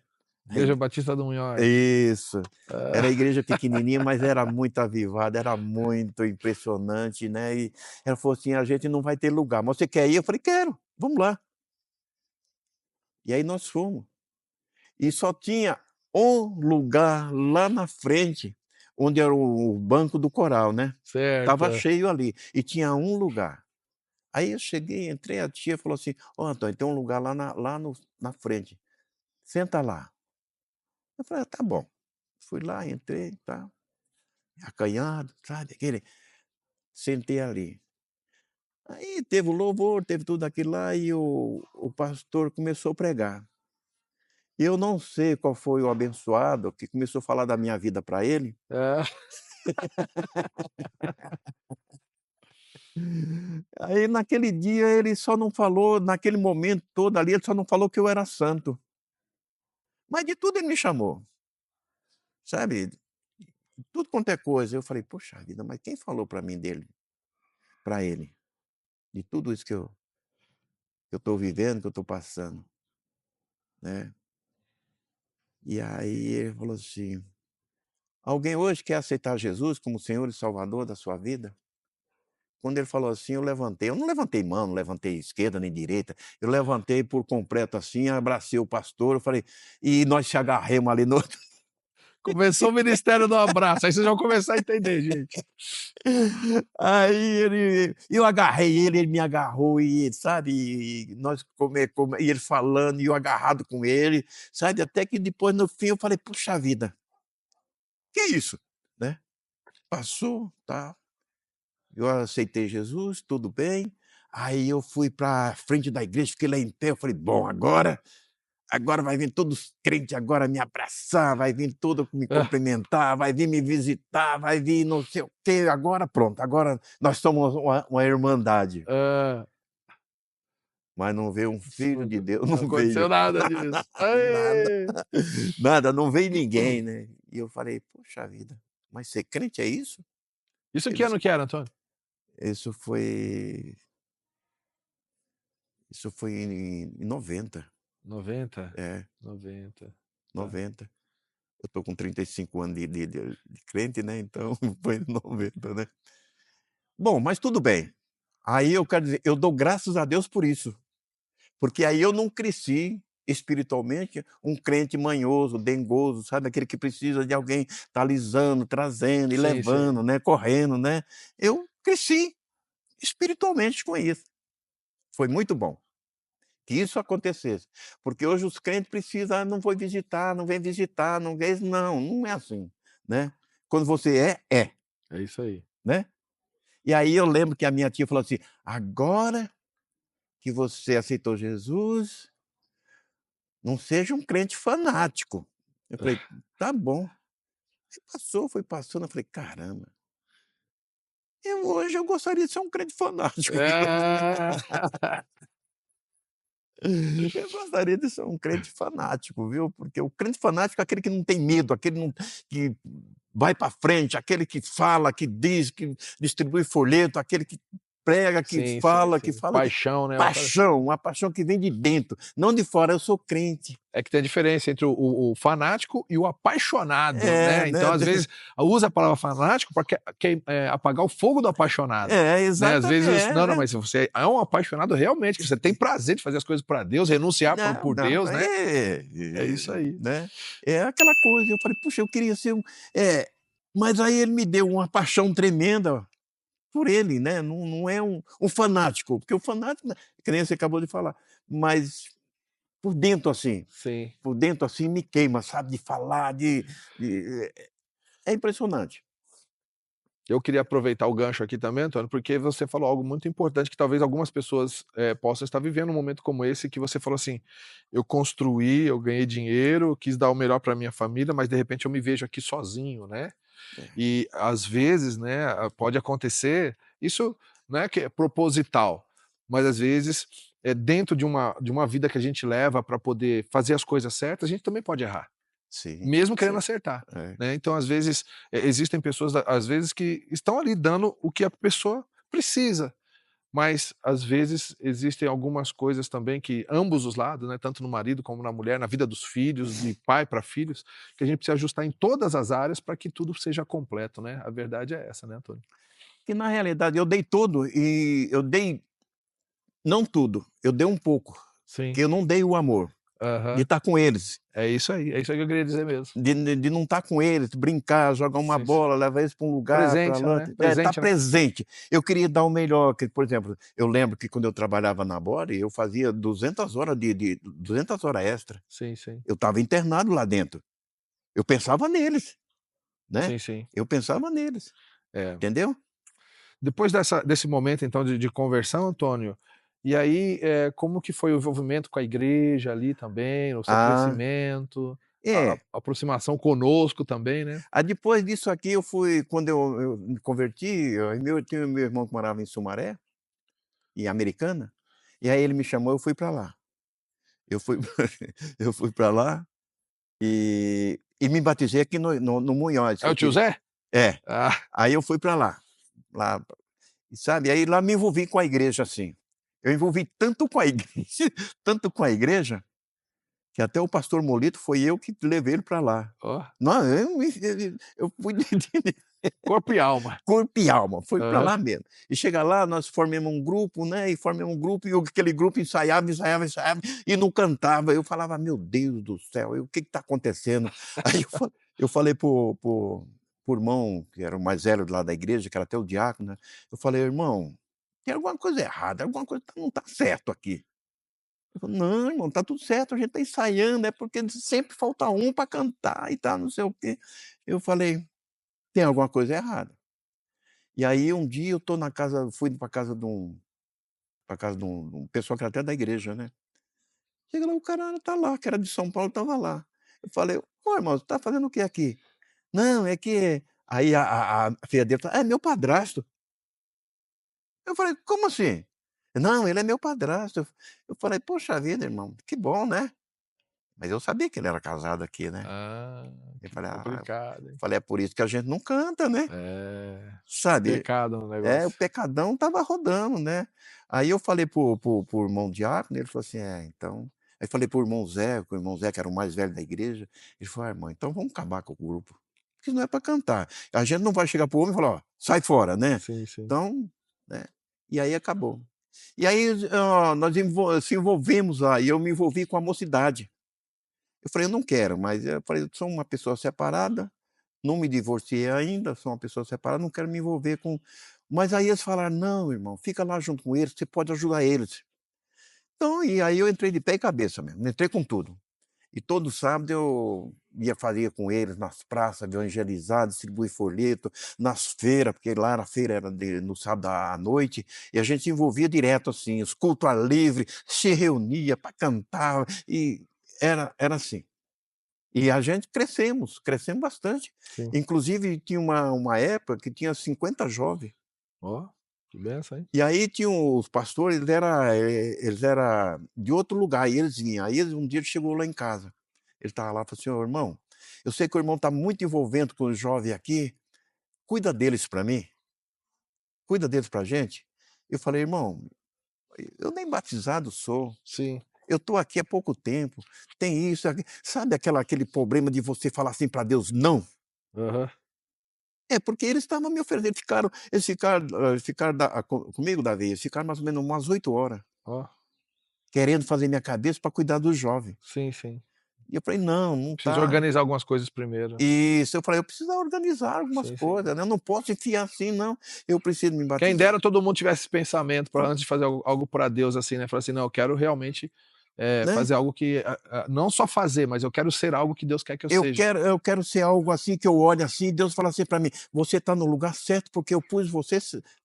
A Igreja igre Batista do Munhoz. Isso. Era a Ah, igreja pequenininha, mas era muito avivada, era muito impressionante, né. E ela falou assim: "A gente não vai ter lugar, mas você quer ir?" Eu falei: "Quero, vamos lá". E aí nós fomos. E só tinha um lugar lá na frente, onde era o banco do coral, né. Estava certo. cheio ali, e tinha um lugar. Aí eu cheguei, entrei, a tia falou assim: "Ó, Antônio, tem um lugar lá na frente, senta lá". Eu falei: "Ah, tá bom". Fui lá, entrei, tá, acanhado, sabe, aquele, sentei ali. Aí teve o louvor, teve tudo aquilo lá e o pastor começou a pregar. E eu não sei qual foi o abençoado que começou a falar da minha vida para ele. Ah, Aí naquele dia ele só não falou, naquele momento todo ali, ele só não falou que eu era santo, mas de tudo ele me chamou, sabe, tudo quanto é coisa. Eu falei: "Poxa vida, mas quem falou para mim dele, para ele, de tudo isso que eu estou vivendo, que eu estou passando", né. E aí ele falou assim: "Alguém hoje quer aceitar Jesus como Senhor e Salvador da sua vida?" Quando ele falou assim, eu levantei. Eu não levantei mão, não levantei esquerda nem direita, eu levantei por completo assim, abracei o pastor, eu falei, e nós se agarremos ali no. começou o ministério do abraço, aí vocês vão começar a entender, gente. Aí eu agarrei ele, ele me agarrou e, sabe, e nós e ele falando e eu agarrado com ele, sabe, até que depois no fim eu falei: "Puxa vida, que é isso?", né. Passou, tá, eu aceitei Jesus, tudo bem. Aí eu fui pra frente da igreja, fiquei lá em pé, eu falei: "Bom, agora vai vir todos os crentes agora me abraçar, vai vir todo me Ah, cumprimentar, vai vir me visitar, vai vir não sei o quê, agora pronto, agora nós somos uma irmandade". hã. Mas não veio um filho de Deus, Não não veio. aconteceu nada disso. Nada, Aê! nada, não veio ninguém, né. E eu falei: "Poxa vida, mas ser crente é isso?". Isso que Eles ano que era, Antônio? isso foi isso foi em 90, 90? é, 90, tá. 90. Eu tô com 35 anos de crente, né, então foi em 90, né. Bom, mas tudo bem. Aí eu quero dizer, eu dou graças a Deus por isso, porque aí eu não cresci espiritualmente um crente manhoso, dengoso, sabe, aquele que precisa de alguém tá alisando, trazendo e Sim, sim. levando, né, correndo, né. Eu cresci espiritualmente com isso. Foi muito bom que isso acontecesse, porque hoje os crentes precisam: "Ah, não vou visitar, não vem visitar, não vem", não, não é assim, né. Quando você é, É isso aí. né. E aí eu lembro que a minha tia falou assim: "Agora que você aceitou Jesus, não seja um crente fanático. Eu falei: "Tá bom". Aí passou, foi passando, eu falei: "Caramba, hoje eu gostaria de ser um crente fanático". Ah, Eu gostaria de ser um crente fanático, viu, porque o crente fanático é aquele que não tem medo, aquele não que vai para frente, aquele que fala, que diz, que distribui folheto, aquele que prega, sim, sim, que sim. fala Paixão, né, o cara paixão, uma paixão que vem de dentro, não de fora. Eu sou crente. é que tem a diferença entre o fanático e o apaixonado, É, né, então né, às vezes usa a palavra fanático para apagar o fogo do apaixonado, né, às exatamente, vezes não, mas se você é um apaixonado realmente, que você tem prazer de fazer as coisas para Deus, renunciar não, por não, Deus, né, é isso aí. né, é aquela coisa, eu falei: "Puxa, eu queria ser um", mas aí ele me deu uma paixão tremenda por ele, né, não é um fanático, porque o fanático, né, que nem você acabou de falar, mas por dentro assim, Sim. me queima, sabe, de falar, de é impressionante. Eu queria aproveitar o gancho aqui também, Antônio, porque você falou algo muito importante que talvez algumas pessoas, possam estar vivendo um momento como esse, que você falou assim: "Eu construí, eu ganhei dinheiro, eu quis dar o melhor para minha família, mas de repente eu me vejo aqui sozinho", né. É, E às vezes, né, pode acontecer, isso não é que é proposital, mas às vezes, dentro de uma vida que a gente leva para poder fazer as coisas certas, a gente também pode errar. sim, Mesmo querendo sim, acertar, é, né, então às vezes, existem pessoas às vezes que estão ali dando o que a pessoa precisa, mas às vezes existem algumas coisas também que ambos os lados, né, tanto no marido como na mulher, na vida dos filhos, de pai para filhos, que a gente precisa ajustar em todas as áreas para que tudo seja completo, né, a verdade é essa, né, Antônio? que na realidade eu dei tudo e eu dei não tudo, eu dei um pouco, Sim, que eu não dei o amor, de aham. estar com eles, É isso aí que eu queria dizer mesmo. de não estar com eles, brincar, jogar uma Sim, sim. bola, levar eles para um lugar, para Presença, lá, né, estar presente, né. presente. Eu queria dar o melhor, que, por exemplo, eu lembro que quando eu trabalhava na Bore, eu fazia 200 horas de 200 horas extra. Sim, sim. Eu estava internado lá dentro. Eu pensava neles, né, Sim, sim. eu pensava neles, É. entendeu? Depois desse momento então de conversão, Antônio, e aí, como que foi o envolvimento com a igreja ali também, o seu Ah, crescimento, a é. aproximação conosco também, né? Depois disso aqui eu fui quando eu me converti, eu tinha meu irmão que morava em Sumaré, em Americana, e aí ele me chamou, eu fui para lá. Eu fui eu fui para lá e me batizei aqui no Munhoz, É que o eu tio queria Zé? é, Ah, aí eu fui para lá, e sabe, aí lá me envolvi com a igreja, assim. Eu envolvi tanto com a igreja, tanto com a igreja, que até o pastor Molito foi eu que levei ele para lá. ó, Não, eu fui de corpo e alma. corpo e alma, foi para Aham. lá mesmo. E chega lá, nós formamos um grupo, né, e formamos um grupo, e aquele grupo ensaiava, ensaiava, ensaiava, e não cantava. Eu falava: "Meu Deus do céu, o que está acontecendo?". Aí eu falei para o irmão, que era o mais velho lá da igreja, que era até o diácono, né, eu falei: "Irmão, tem alguma coisa errada, alguma coisa não está certo aqui". Ele falou: "Não, irmão, está tudo certo, a gente está ensaiando, é porque sempre falta um para cantar e tal, não sei o quê". Eu falei: "Tem alguma coisa errada". E aí um dia eu tô na casa fui pra casa de um pessoal que era até da igreja, né. Chega lá, o cara tá lá, que era de São Paulo, estava lá. Eu falei: "Ô irmão, você tá fazendo o que aqui?". "Não, é que", aí a filha dele falou: "É meu padrasto". Eu falei: "Como assim?". "Não, ele é meu padrasto". Eu falei: "Poxa vida, irmão, que bom, né". Mas eu sabia que ele era casado aqui, né. Ah, Eu que falei: "Ah", eu complicado, hein. falei: "É por isso que a gente não canta, né". É, Sabe? pecado no O negócio. pecadão estava rodando, né. Aí eu falei para o irmão diácono, ele falou assim: "É, então", aí falei para o irmão Zé, que o irmão Zé que era o mais velho da igreja, ele falou: "Ah, irmão, então vamos acabar com o grupo, porque não é para cantar. A gente não vai chegar para o homem e falar: 'Ó, sai fora', né". Sim, sim. Então, né, e aí acabou. E aí, nós se envolvemos lá, e eu me envolvi com a mocidade. Eu falei: "Eu não quero", mas eu falei: "Eu sou uma pessoa separada, não me divorciei ainda, sou uma pessoa separada, não quero me envolver com", mas aí eles falaram: "Não, irmão, fica lá junto com eles, você pode ajudar eles". Então, e aí eu entrei de pé e cabeça mesmo, entrei com tudo. E todo sábado eu fazia com eles nas praças, evangelizar, distribuir folheto, nas feiras, porque lá a feira era no sábado à noite, e a gente se envolvia direto assim, os cultos ar livre, se reunia para cantar, e era assim. E a gente crescemos bastante. Sim. Inclusive tinha uma época que tinha 50 jovens. Ó, que benção, hein? E aí tinham os pastores, eles era de outro lugar, e eles vinham. Aí um dia ele chegou lá em casa. Ele estava lá e falou assim: "Ô irmão, eu sei que o irmão está muito envolvendo com os jovens aqui, cuida deles para mim, cuida deles para a gente". Eu falei: "Irmão, eu nem batizado sou, Sim. eu estou aqui há pouco tempo, tem isso, sabe aquele problema de você falar assim para Deus, não?" Aham. É, porque eles estavam me oferecendo, ficaram comigo, Davi, eles ficaram mais ou menos umas 8 horas. Ó, Querendo fazer minha cabeça para cuidar do jovem. sim, sim. E eu falei: "Não, não Precisa tá". organizar algumas coisas primeiro. Isso, eu falei: "Eu preciso organizar algumas Sim, sim. coisas, né, eu não posso enfiar assim não, eu preciso me Quem batizar". dera todo mundo tivesse esse pensamento para antes de fazer algo pra Deus, assim, né, falar assim: "Não, eu quero realmente, Né. fazer algo que não só fazer, mas eu quero ser algo que Deus quer que eu Eu seja". quero eu quero ser algo assim que eu olhe assim e Deus fala assim para mim: "Você está no lugar certo, porque eu pus você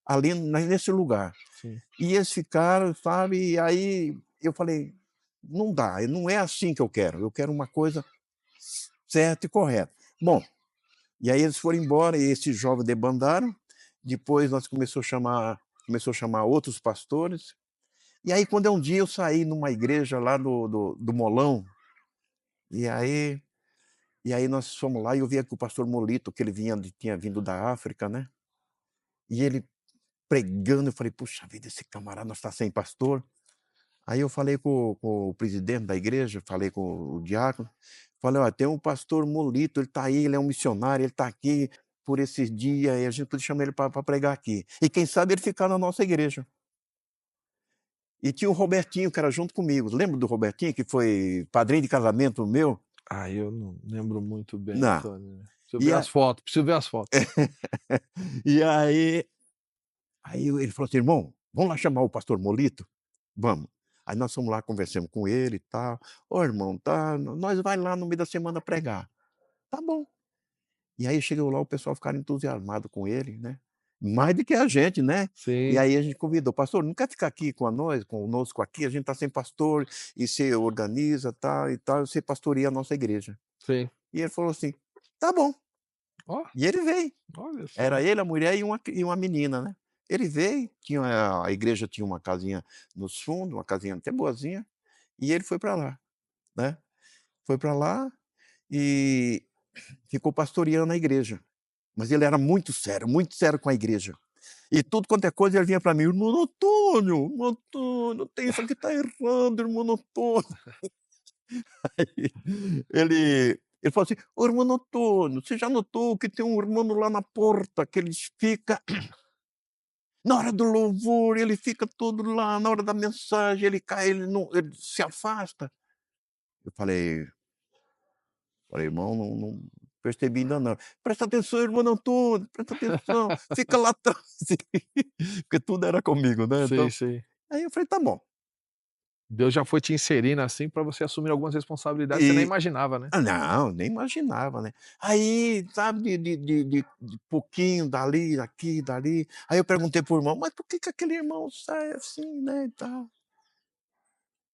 ali nesse lugar". Sim. E eles ficaram, sabe, e aí eu falei: "Não dá, não é assim que eu quero uma coisa certa e correta". Bom, e aí eles foram embora e esses jovens debandaram, depois nós começou a chamar outros pastores, e aí quando é um dia eu saí numa igreja lá do Molão, e aí nós fomos lá e eu vi que o pastor Molito, que ele tinha vindo da África, né, e ele pregando, eu falei: "Puxa vida, esse camarada nós está sem pastor". Aí eu falei com o presidente da igreja, falei com o diácono, falei: "Olha, tem um pastor Molito, ele está aí, ele é um missionário, ele está aqui por esses dias e a gente podia chamar ele para pregar aqui. E quem sabe ele ficar na nossa igreja". E tinha o Robertinho, que era junto comigo. Lembra do Robertinho, que foi padrinho de casamento meu? Ah, eu não lembro muito bem, Não. Antônio, né. Preciso E ver a as fotos, preciso ver as fotos. e aí ele falou assim: "Irmão, vamos lá chamar o pastor Molito?". "Vamos". Aí nós fomos lá, conversamos com ele e tal. "Ô irmão, tá, nós vai lá no meio da semana pregar". "Tá bom". E aí chegou lá, o pessoal ficaram entusiasmado com ele, né, mais do que a gente, né. E Sim, aí a gente convidou: "Pastor, não quer ficar aqui conosco aqui? A gente está sem pastor, e você organiza, tal e tal, você pastoreia a nossa igreja". sim. E ele falou assim: "Tá bom". Ó, E ele veio. olha só. Era ele, a mulher e uma menina, né. Ele veio, a igreja tinha uma casinha nos fundos, uma casinha até boazinha, e ele foi para lá, né. Foi para lá e ficou pastoreando a igreja. Mas ele era muito sério com a igreja. E tudo quanto é coisa ele vinha para mim: irmão Antônio, tem isso aqui está errado, irmão Antônio". Ele falou assim: "Ô irmão Antônio, você já notou que tem um irmão lá na porta que ele fica na hora do louvor, ele fica todo lá, na hora da mensagem ele cai, ele se afasta". Eu falei: "Irmão, não percebi ainda não". "Presta atenção, irmão Antônio, presta atenção, fica lá atrás", porque tudo era comigo, né, Sei, então sei. aí eu falei: "Tá bom". Deus já foi te inserindo, assim, para você assumir algumas responsabilidades que você nem E imaginava, né. não, nem imaginava, né. Aí, sabe, de pouquinho dali, daqui, dali, aí eu perguntei para o irmão: "Mas por que que aquele irmão sai assim, né, e tal?".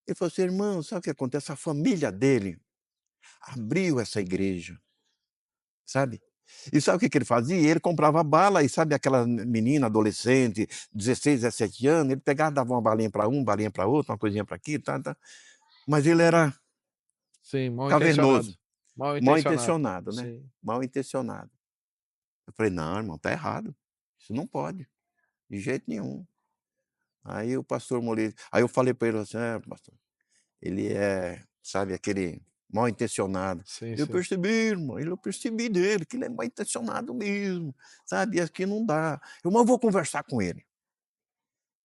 Ele falou assim: "Irmão, sabe o que acontece? A família dele abriu essa igreja, sabe. E sabe o que que ele fazia? Ele comprava bala e sabe aquela menina adolescente, 16, 17 anos, ele pegava, dava uma balinha para um, balinha para outro, uma coisinha para aqui, tá, tá. Mas ele era Sim, mal intencionado. cavernoso, Mal mal intencionado. intencionado, né, Sim. mal intencionado. Eu falei: "Não, irmão, tá errado, isso não pode, de jeito nenhum". Aí o pastor Molina, aí eu falei para ele assim: "É pastor, ele é, sabe, aquele mal intencionado". Sim, Eu sim. percebi, irmão, eu percebi dele que ele é mal intencionado mesmo, sabe, e aqui não dá. Mas eu vou conversar com ele.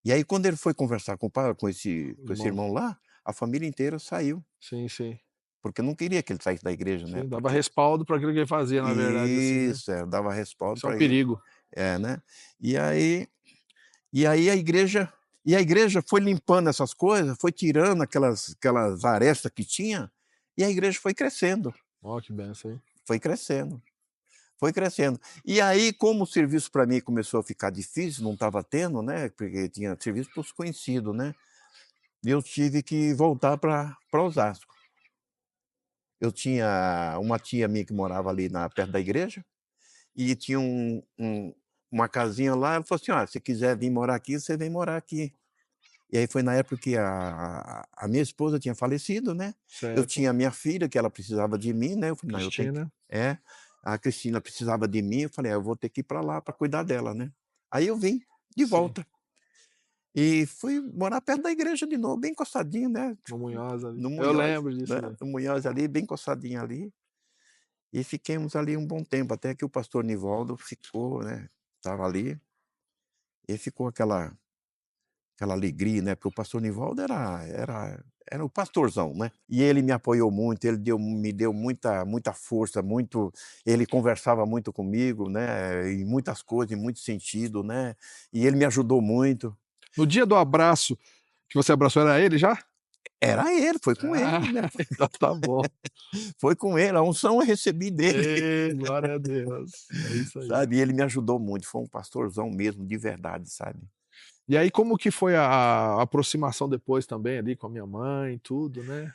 E aí quando ele foi conversar com esse Irmão. irmão lá, a família inteira saiu, Sim, sim. porque não queria que ele saísse da igreja, né, Sim, dava porque respaldo para aquilo que ele fazia, na verdade, assim, né. isso, dava respaldo Isso é um para ele. perigo. É, né. E aí a igreja foi limpando essas coisas, foi tirando aquelas arestas que tinha, E a igreja foi crescendo, Ó, que benção, hein? foi crescendo, foi crescendo. E aí, como o serviço para mim começou a ficar difícil, não estava tendo, né, porque tinha serviço para os conhecidos, né, e eu tive que voltar para Osasco. Eu tinha uma tia minha que morava ali perto da igreja, e tinha uma casinha lá, ela falou assim: "Olha, se quiser vir morar aqui, você vem morar aqui". E aí foi na época que a minha esposa tinha falecido, né, eu Certo. tinha a minha filha que ela precisava de mim, né, eu falei: "Não, eu tenho que". Cristina. É, a Cristina precisava de mim, eu falei: "É, eu vou ter que ir para lá para cuidar dela, né". Aí eu vim de Sim. volta, e fui morar perto da igreja de novo, bem encostadinho, né, No Munhoz ali. no Eu Munhoz, lembro disso né, daí. no Munhoz ali, bem encostadinho ali, e fiquemos ali um bom tempo, até que o pastor Nivaldo ficou, né, estava ali, e ficou aquela alegria, né, porque o pastor Nivaldo era o pastorzão, né. E ele me apoiou muito, ele me deu muita força, ele conversava muito comigo, né, em muitas coisas, em muito sentido, né, e ele me ajudou muito. No dia do abraço, que você abraçou, era ele já? Era ele, foi com Ah, ele, né, então tá bom. foi com ele, a unção eu recebi dele, Ê, glória a Deus. É isso aí. sabe, e ele me ajudou muito, foi um pastorzão mesmo, de verdade, sabe. E aí como que foi a aproximação depois também ali com a minha mãe, tudo, né?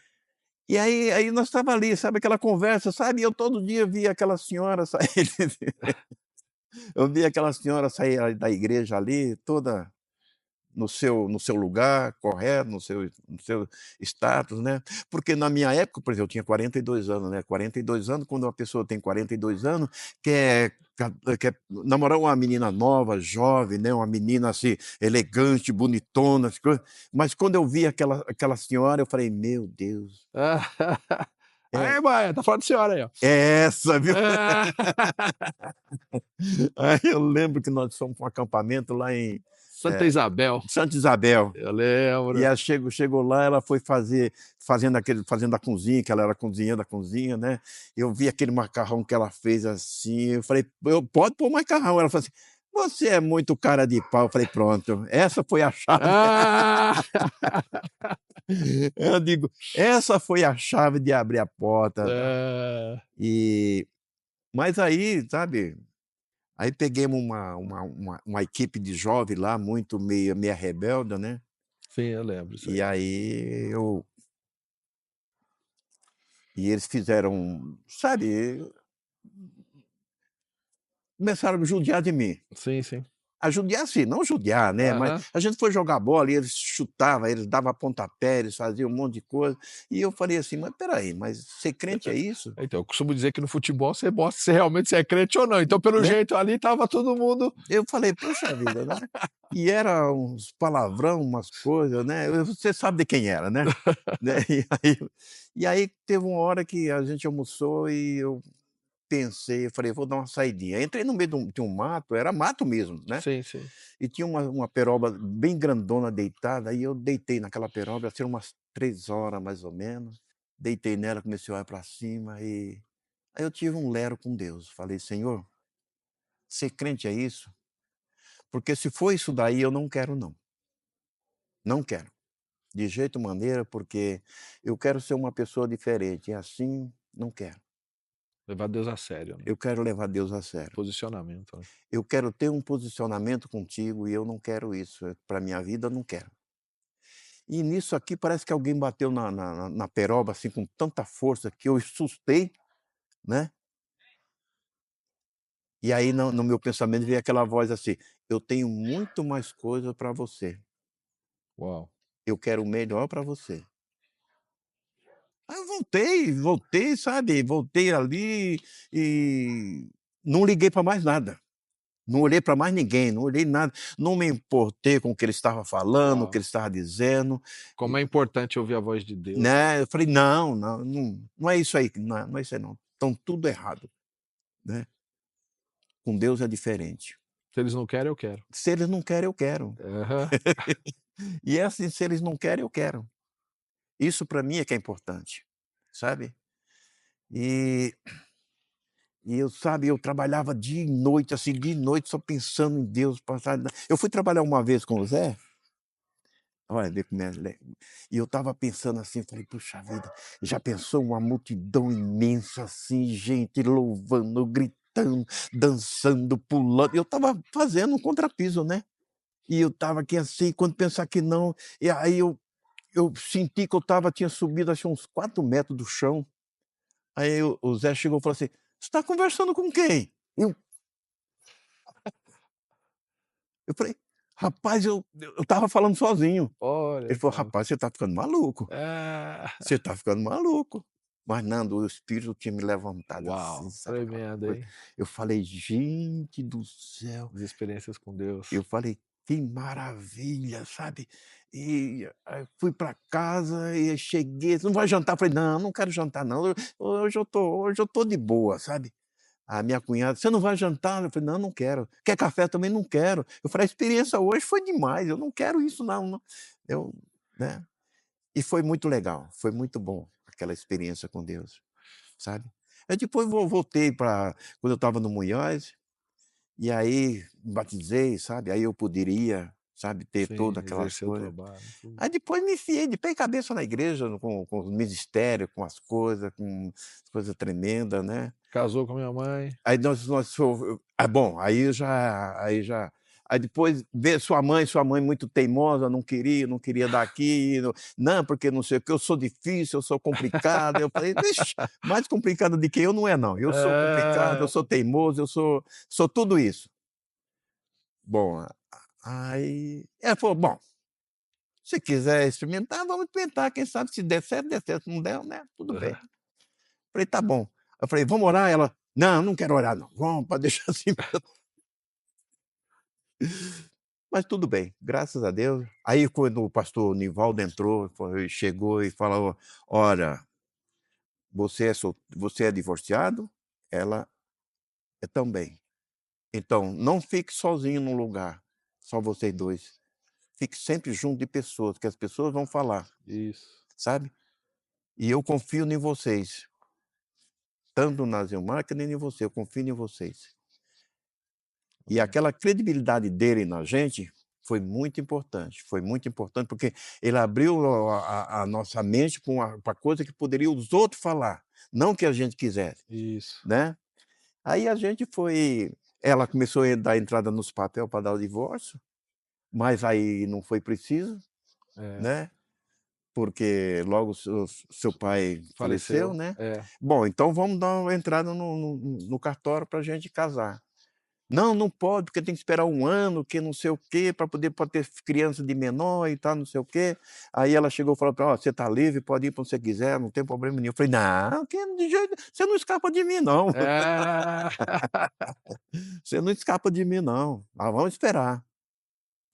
E aí nós estava ali, sabe, aquela conversa, sabe, eu todo dia via aquela senhora sair eu via aquela senhora sair da igreja ali, toda no seu lugar correto, no seu status, né. Porque na minha época, por exemplo, eu tinha 42 anos, né, 42 anos, quando uma pessoa tem 42 anos, quer namorar uma menina nova, jovem, né, uma menina, assim, elegante, bonitona, as coisas, mas quando eu vi aquela senhora, eu falei: "Meu Deus, é Aí, Maia, tá falando de senhora aí, ó. é essa, viu". Ah, Aí eu lembro que nós fomos para um acampamento lá em, Santa eh, Isabel, Santa Isabel. eu E lembro. ela chegou lá, ela foi fazendo a cozinha, que ela era cozinheira da cozinha, né, eu vi aquele macarrão que ela fez assim, eu falei: "Eu pode pôr macarrão", ela falou assim: "Você é muito cara de pau", eu falei: "Pronto, essa foi a chave", Ah, eu digo: "Essa foi a chave de abrir a porta", é, e mas aí, sabe, aí peguemos uma equipe de jovem lá, muito meia rebelde, né, sim, eu lembro isso e aí. aí eles fizeram, sabe, começaram a judiar de mim. Sim, sim. A judiar assim, não judiar, né, mas Aham. a gente foi jogar bola e eles chutavam, eles davam pontapé, eles faziam um monte de coisa, e eu falei assim: "Mas espera aí, mas ser crente é isso?", Então, eu costumo dizer que no futebol você mostra se realmente você é crente ou não, então pelo né. jeito ali estava todo mundo Eu falei: "Poxa vida", né, e era uns palavrão, umas coisas, né, você sabe de quem era, né, né, e aí teve uma hora que a gente almoçou e eu pensei, eu falei: "Vou dar uma saidinha", entrei no meio de um mato, era mato mesmo, né. sim, sim. E tinha uma peroba bem grandona deitada, aí eu deitei naquela peroba, assim, umas 3 horas mais ou menos, deitei nela, comecei a olhar para cima e aí eu tive um lero com Deus, falei: "Senhor, ser crente é isso? Porque se for isso daí eu não quero não, não quero, de jeito maneira, porque eu quero ser uma pessoa diferente, e assim não quero. Levar Deus a sério, né. Eu quero levar Deus a sério. Posicionamento, né. Eu quero ter um posicionamento contigo e eu não quero isso, para minha vida eu não quero". E nisso aqui parece que alguém bateu na peroba, assim, com tanta força que eu assustei, né, e aí no meu pensamento veio aquela voz assim: "Eu tenho muito mais coisa para você, Uau. eu quero o melhor para você". Aí eu voltei, sabe, voltei ali e não liguei para mais nada, não olhei para mais ninguém, não olhei nada, não me importei com o que ele estava falando, o que Uau. ele estava dizendo, Como é importante ouvir a voz de Deus, né. né, eu falei: "Não, não, não é isso aí, não é isso aí não, estão tudo errado", né. Com Deus é diferente. Se eles não querem, eu quero. Se eles não querem, eu quero. Aham. E é assim, se eles não querem, eu quero. Isso para mim é que é importante, sabe. E eu trabalhava dia e noite, assim, dia e noite só pensando em Deus, passar eu fui trabalhar uma vez com o Zé, Olha, vê como é e eu estava pensando assim, falei: "Puxa vida, já pensou uma multidão imensa assim, gente louvando, gritando, dançando, pulando", eu estava fazendo um contrapiso, né. E eu estava aqui assim, quando pensar que não, e aí eu senti que eu tinha subido acho uns 4 metros do chão, aí o Zé chegou e falou assim: "Você está conversando com quem?" Eu falei: "Rapaz, eu estava falando sozinho". Ele Olha, falou: cara. "Rapaz, você está ficando maluco, Ah, você está ficando maluco". Mas Nando, o espírito tinha me levantado assim, uau, sabe aquela tremendo, coisa. hein? Eu falei: "Gente do céu". As experiências com Deus. Eu falei: "Que maravilha", sabe. E aí fui para casa e cheguei: "Você não vai jantar?" Eu falei: "Não, não quero jantar não, hoje eu tô de boa", sabe. A minha cunhada: "Você não vai jantar?" Eu falei: "Não, não quero". "Quer café?" Também não quero. Eu falei: "A experiência hoje foi demais, eu não quero isso não, não". Eu, né. E foi muito legal, foi muito bom aquela experiência com Deus, sabe. Aí depois voltei para quando eu estava no Munhoz, e aí batizei, sabe, aí eu poderia, sabe, ter todas Sim, aquelas exercer o coisas. trabalho, tudo. Aí depois me enfiei de pé e cabeça na igreja, com os ministérios, com as coisas, com as coisas tremendas, né. Casou com a minha mãe. Aí nós bom, aí depois ver sua mãe muito teimosa, não queria dar aqui, não, porque não sei o quê, eu sou difícil, eu sou complicado, eu falei: "Vixe, mais complicado do que eu não é não, eu sou complicado, eu Ah, sou teimoso, eu sou tudo isso". Bom, aí ela falou: "Bom, se quiser experimentar, vamos experimentar, quem sabe se der certo, se não der, né, tudo bem". Falei: "Tá bom". Eu falei: "Vamos orar?" Ela: "Não, não quero orar não, vamos, pode deixar assim". Mas tudo bem, graças a Deus. Aí quando o pastor Nivaldo entrou, chegou e falou: "Olha, você é divorciado, ela é também. Então não fique sozinho num lugar, só vocês 2. Fique sempre junto de pessoas, que as pessoas vão falar, isso. sabe. E eu confio em vocês, tanto na Zilmar que nem em você, eu confio em vocês". E Amém. aquela credibilidade dele na gente foi muito importante, porque ele abriu a nossa mente pra coisa que poderia os outros falar, não que a gente quisesse, Isso. né. Aí a gente foi ela começou a dar entrada nos papel para dar o divórcio, mas aí não foi preciso, É. né, porque logo seu pai faleceu, Faleceu. né. É. Bom, então vamos dar uma entrada no cartório pra gente casar. "Não, não pode, porque tem que esperar 1 ano, que não sei o quê, para poder pode ter criança de menor e tal, não sei o quê". Aí ela chegou e falou pra: "Ó, você tá livre, pode ir pra onde você quiser, não tem problema nenhum". Eu falei: "Não, que de jeito você não escapa de mim não, É. você não escapa de mim não, mas vamos esperar".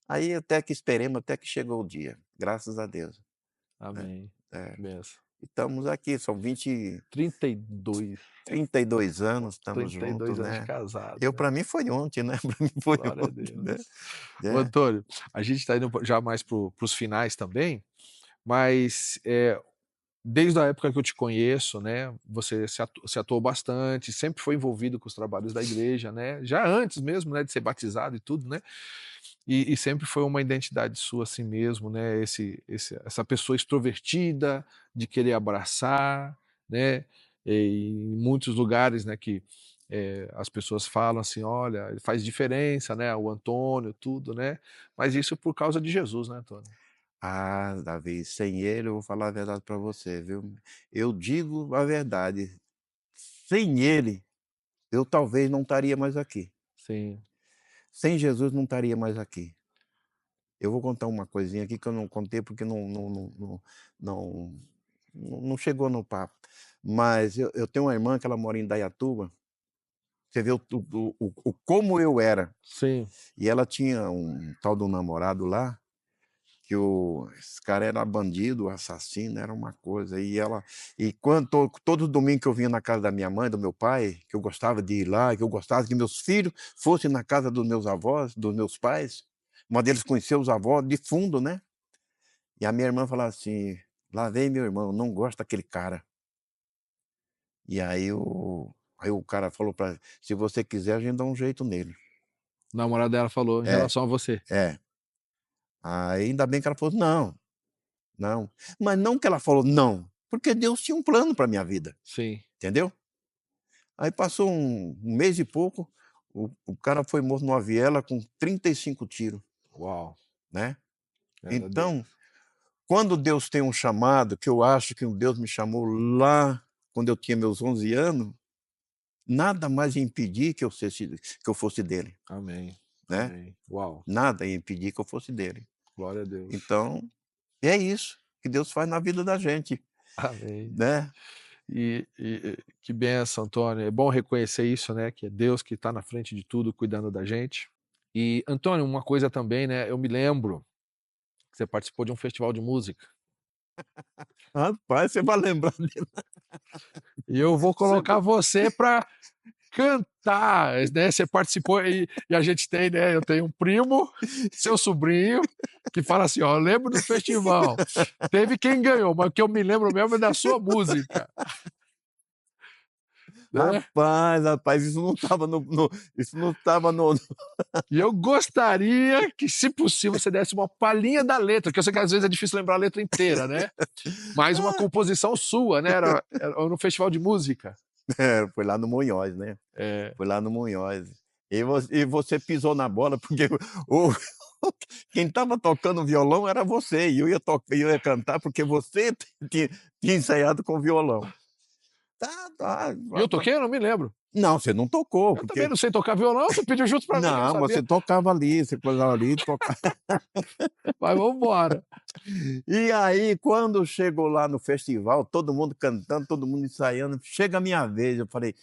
Aí até que esperemos, até que chegou o dia, graças a Deus, né. Amém. É, Que benção. e estamos aqui, são 32, 32 anos, estamos trinta e juntos, dois anos de né. casado, Eu né. para mim foi ontem, né, para mim foi Glória a ontem, Deus. né. Ô É. Antônio, a gente está indo já mais para os finais também, mas, desde a época que eu te conheço, né, você se atuou bastante, sempre foi envolvido com os trabalhos da igreja, né, já antes mesmo, né, de ser batizado e tudo, né, e sempre foi uma identidade sua assim mesmo, né, essa pessoa extrovertida, de querer abraçar, né, e em muitos lugares, né, que, as pessoas falam assim: "Olha, ele faz diferença, né, o Antônio, tudo", né, mas isso por causa de Jesus, né, Antônio? Ah, Davi, sem ele eu vou falar a verdade para você, viu. Eu digo a verdade, sem ele, eu talvez não estaria mais aqui. Sim, Sem Jesus não estaria mais aqui. Eu vou contar uma coisinha aqui que eu não contei porque não não chegou no papo. Mas eu tenho uma irmã que ela mora em Indaiatuba, você vê o como eu era, sim. e ela tinha um tal de um namorado lá, que esse cara era bandido, assassino, era uma coisa, e quando todo domingo que eu vinha na casa da minha mãe, do meu pai, que eu gostava de ir lá, que eu gostava que meus filhos fossem na casa dos meus avós, dos meus pais, uma deles conheceu os avós de fundo, né, e a minha irmã falava assim: "Lá vem meu irmão, não gosto daquele cara". E aí o cara falou pra: "Se você quiser a gente dá um jeito nele". O namorado dela falou em É, relação a você. é. Aí ainda bem que ela falou: "Não, não". Mas não que ela falou não, porque Deus tinha um plano para minha vida, Sim. entendeu? Aí passou um mês e pouco, o cara foi morto numa viela com 35 tiros, Uau. né. Glória a Deus. Então, quando Deus tem um chamado, que eu acho que Deus me chamou lá quando eu tinha meus 11 anos, nada mais ia impedir que eu fosse dele, Amém. né. Amém. Uau. Nada ia impedir que eu fosse dele. Glória a Deus. Então, é isso que Deus faz na vida da gente, Amém. né. E que benção, Antônio. É bom reconhecer isso, né, que é Deus que está na frente de tudo, cuidando da gente. E, Antônio, uma coisa também, né, eu me lembro que você participou de um festival de música. Rapaz, você vai lembrar dele. E eu vou Você colocar você para cantar, né, você participou e a gente tem, né, eu tenho um primo, seu sobrinho, que fala assim: "Ó, eu lembro do festival, teve quem ganhou, mas o que eu me lembro mesmo é da sua música", né. rapaz, isso não estava isso não estava no E eu gostaria que, se possível, você desse uma palhinha da letra, que eu sei que às vezes é difícil lembrar a letra inteira, né, mas uma composição sua, né, era no festival de música. é, foi lá no Munhoz, né, É. foi lá no Munhoz. E você pisou na bola, porque o quem estava tocando violão era você, e eu ia cantar, porque você tinha ensaiado com violão. Tá, E eu toquei? Eu não me lembro. não, você não tocou, Eu também porque não sei tocar violão, você pediu junto pra mim, eu não não, sabia. você tocava ali, você coisava ali, tocava. Mas vamos embora. E aí, quando chegou lá no festival, todo mundo cantando, todo mundo ensaiando, chega a minha vez, eu falei: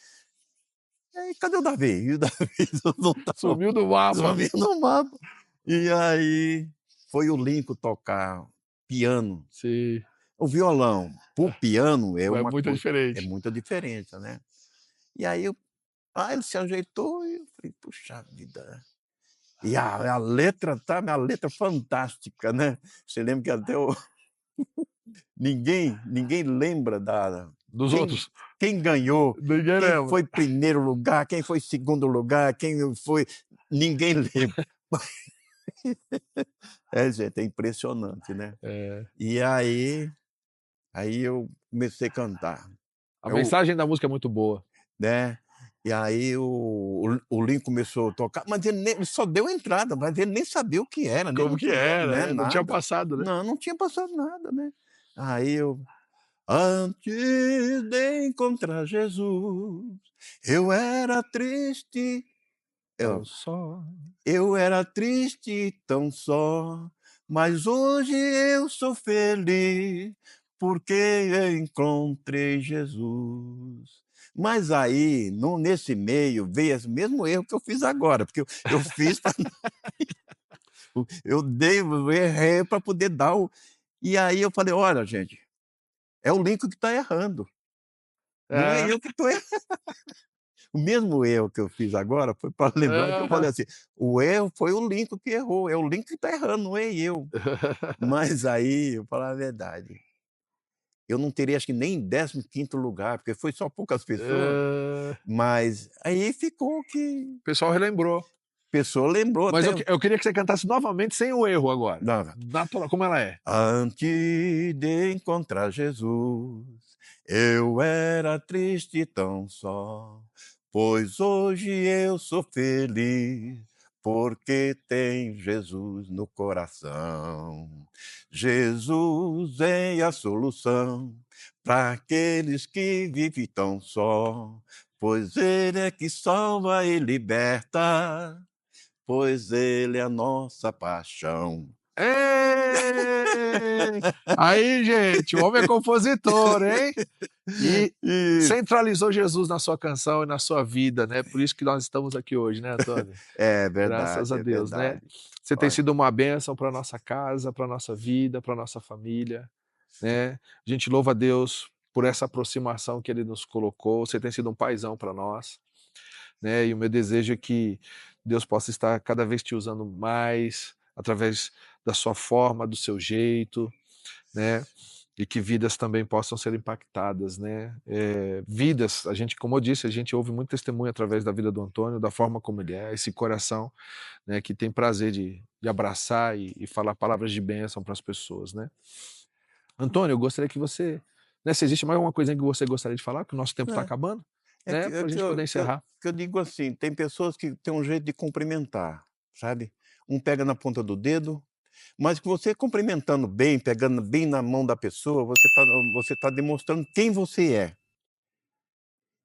"E aí, cadê o Davi?" E o Davi não estava Sumiu do mapa. sumiu no mapa. E aí, foi o Lincoln tocar piano. Sim, O violão para o piano é é uma muito coisa, é diferente. muita diferença, né. E aí ele se ajeitou e eu falei: "Puxa vida". E a letra, tá, a letra fantástica, né. Você lembra que até o ninguém lembra da Dos quem outros, quem ganhou, ninguém quem lembra. foi primeiro lugar, quem foi segundo lugar, quem foi, ninguém lembra. É, gente, é impressionante, né. É. E aí eu comecei a cantar. A Eu, mensagem da música é muito boa. né, e aí o Lin começou a tocar, mas ele só deu entrada, mas ele nem sabia o que era, nem Como não que tinha, era, né, não tinha nada. passado, né. Não, não tinha passado nada, né. Aí eu: "Antes de encontrar Jesus, eu era triste, Tão eu só. eu era triste tão só, mas hoje eu sou feliz, porque encontrei Jesus". Mas aí, nesse meio, veio esse mesmo erro que eu fiz agora, porque eu fiz pra eu errei para poder dar o, e aí eu falei: "Olha, gente, é o Lincoln que está errando, não é É. eu que estou errando". O mesmo erro que eu fiz agora foi para lembrar que eu Aham. falei assim: "O erro foi o Lincoln que errou, é o Lincoln que está errando, não é eu". Mas aí, eu falar a verdade, eu não teria acho que nem 15º lugar, porque foi só poucas pessoas, O mas aí ficou que pessoal relembrou. a pessoa lembrou Mas até. eu queria que você cantasse novamente sem o erro agora. Não, Natural, como ela é. antes de encontrar Jesus, eu era triste tão só, pois hoje eu sou feliz, porque tem Jesus no coração. Jesus é a solução para aqueles que vivem tão só, pois Ele é que salva e liberta, pois Ele é a nossa paixão. Ê! Aí, gente, o homem é compositor, hein? E E centralizou Jesus na sua canção e na sua vida, né, por isso que nós estamos aqui hoje, né, Antônio? é Graças verdade, a é Deus, né. verdade. Você tem Olha, sido uma bênção para nossa casa, para nossa vida, para nossa família, né. A gente louva a Deus por essa aproximação que Ele nos colocou, você tem sido um paizão para nós, né, e o meu desejo é que Deus possa estar cada vez te usando mais, através da sua forma, do seu jeito, né. e que vidas também possam ser impactadas, né? Vidas, a gente, como eu disse, a gente ouve muito testemunho através da vida do Antônio, da forma como ele é, esse coração, né, que tem prazer de abraçar e falar palavras de bênção para as pessoas, né? Antônio, eu gostaria que você, né, se existe mais alguma coisa que você gostaria de falar, que o nosso tempo está É, acabando, é que né, é para a que gente poder eu que eu encerrar. que eu digo assim, tem pessoas que têm um jeito de cumprimentar, sabe. Um pega na ponta do dedo, mas que você cumprimentando bem, pegando bem na mão da pessoa, você tá demonstrando quem você é.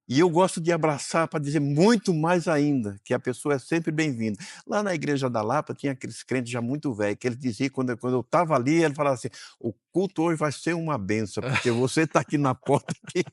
E eu gosto de abraçar para dizer muito mais ainda, que a pessoa é sempre bem-vinda. Lá na igreja da Lapa tinha aqueles crentes já muito velhos, que eles diziam quando eu estava ali, ele falava assim: "O culto hoje vai ser uma benção, porque você está aqui na porta aqui,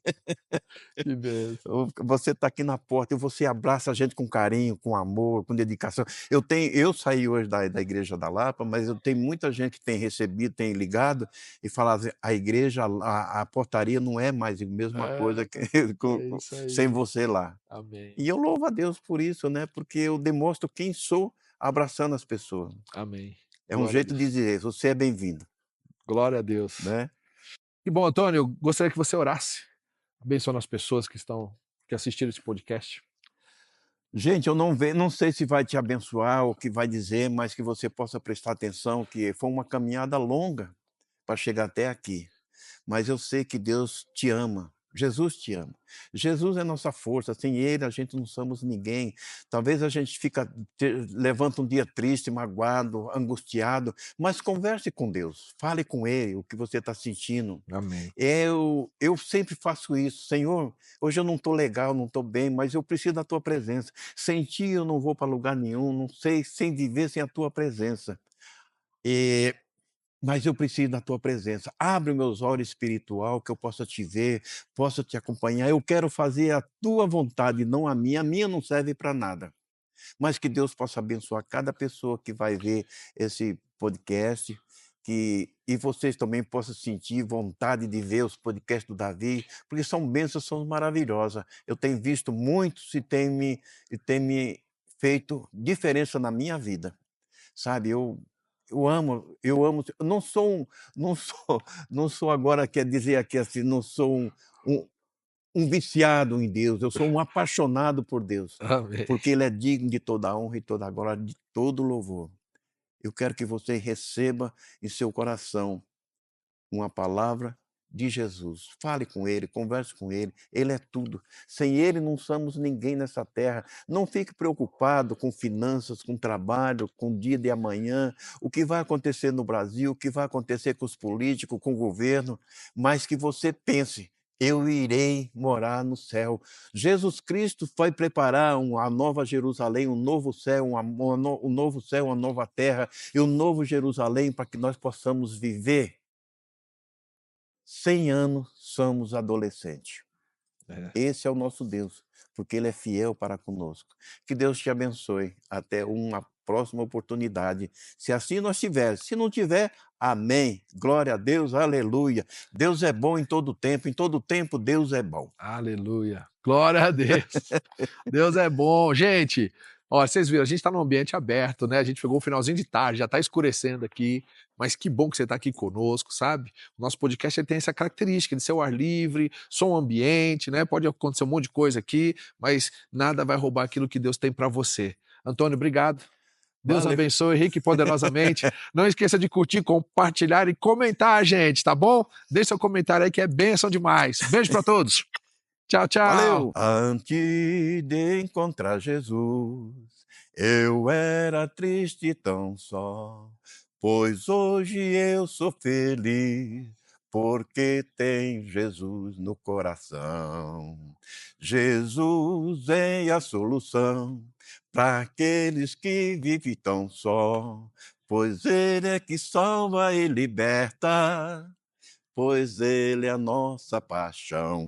Que bênção. você está aqui na porta e você abraça a gente com carinho, com amor, com dedicação". Eu saí hoje da igreja da Lapa, mas eu tenho muita gente que tem recebido, tem ligado e falado assim: "A igreja, a portaria não é mais a mesma É, coisa que é com isso sem aí. você lá". Amém. E eu louvo a Deus por isso, né, porque eu demonstro quem sou abraçando as pessoas. Amém. É um Glória a jeito de Deus. dizer: "Você é bem-vindo", Glória a Deus. né. Que bom, Antônio, eu gostaria que você orasse, abençoando as pessoas que assistiram esse podcast. Gente, eu não sei se vai te abençoar ou o que vai dizer, mas que você possa prestar atenção que foi uma caminhada longa para chegar até aqui. Mas eu sei que Deus te ama, Jesus te ama. Jesus é nossa força, sem Ele a gente não somos ninguém. Talvez a gente levanta um dia triste, magoado, angustiado, mas converse com Deus, fale com Ele o que você está sentindo. Amém. Eu sempre faço isso, Senhor, hoje eu não estou legal, não estou bem, mas eu preciso da Tua presença. Sem Ti eu não vou para lugar nenhum, não sei sem viver sem a Tua presença. E mas eu preciso da tua presença. Abre meus olhos espiritual, que eu possa te ver, possa te acompanhar. Eu quero fazer a tua vontade, não a minha. A minha não serve para nada. Mas que Deus possa abençoar cada pessoa que vai ver esse podcast, e vocês também possam sentir vontade de ver os podcasts do Davi, porque são bênçãos, são maravilhosas. Eu tenho visto muitos e tem me feito diferença na minha vida. Sabe, eu não sou não sou não sou agora, quer dizer aqui assim, não sou um um viciado em Deus, eu sou um apaixonado por Deus, Amém. porque Ele é digno de toda a honra e toda a glória, de todo louvor. Eu quero que você receba em seu coração uma palavra de Jesus. Fale com Ele, converse com Ele é tudo. Sem Ele não somos ninguém nessa terra. Não fique preocupado com finanças, com trabalho, com o dia de amanhã, o que vai acontecer no Brasil, o que vai acontecer com os políticos, com o governo, mas que você pense: eu irei morar no céu. Jesus Cristo vai preparar a nova Jerusalém, um novo céu, um novo céu, uma nova terra e um novo Jerusalém para que nós possamos viver 100 anos somos adolescentes. É. Esse é o nosso Deus, porque Ele é fiel para conosco. Que Deus te abençoe. Até uma próxima oportunidade. Se assim nós tivermos. Se não tiver, amém. Glória a Deus, aleluia. Deus é bom em todo tempo Deus é bom. Aleluia. Glória a Deus. Deus é bom. Gente, ó, vocês viram, a gente está num ambiente aberto, né? A gente pegou o finalzinho de tarde, já está escurecendo aqui, mas que bom que você está aqui conosco, sabe? O nosso podcast ele tem essa característica de ser ao ar livre, som ambiente, né? Pode acontecer um monte de coisa aqui, mas nada vai roubar aquilo que Deus tem para você. Antônio, obrigado. Deus Valeu. abençoe rique e poderosamente. Não esqueça de curtir, compartilhar e comentar, gente, tá bom? Deixe seu comentário aí que é bênção demais. Beijo para todos. Tchau, tchau. Valeu! Antes de encontrar Jesus, eu era triste e tão só, pois hoje eu sou feliz, porque tem Jesus no coração. Jesus é a solução para aqueles que vivem tão só, pois Ele é que salva e liberta, pois Ele é a nossa paixão.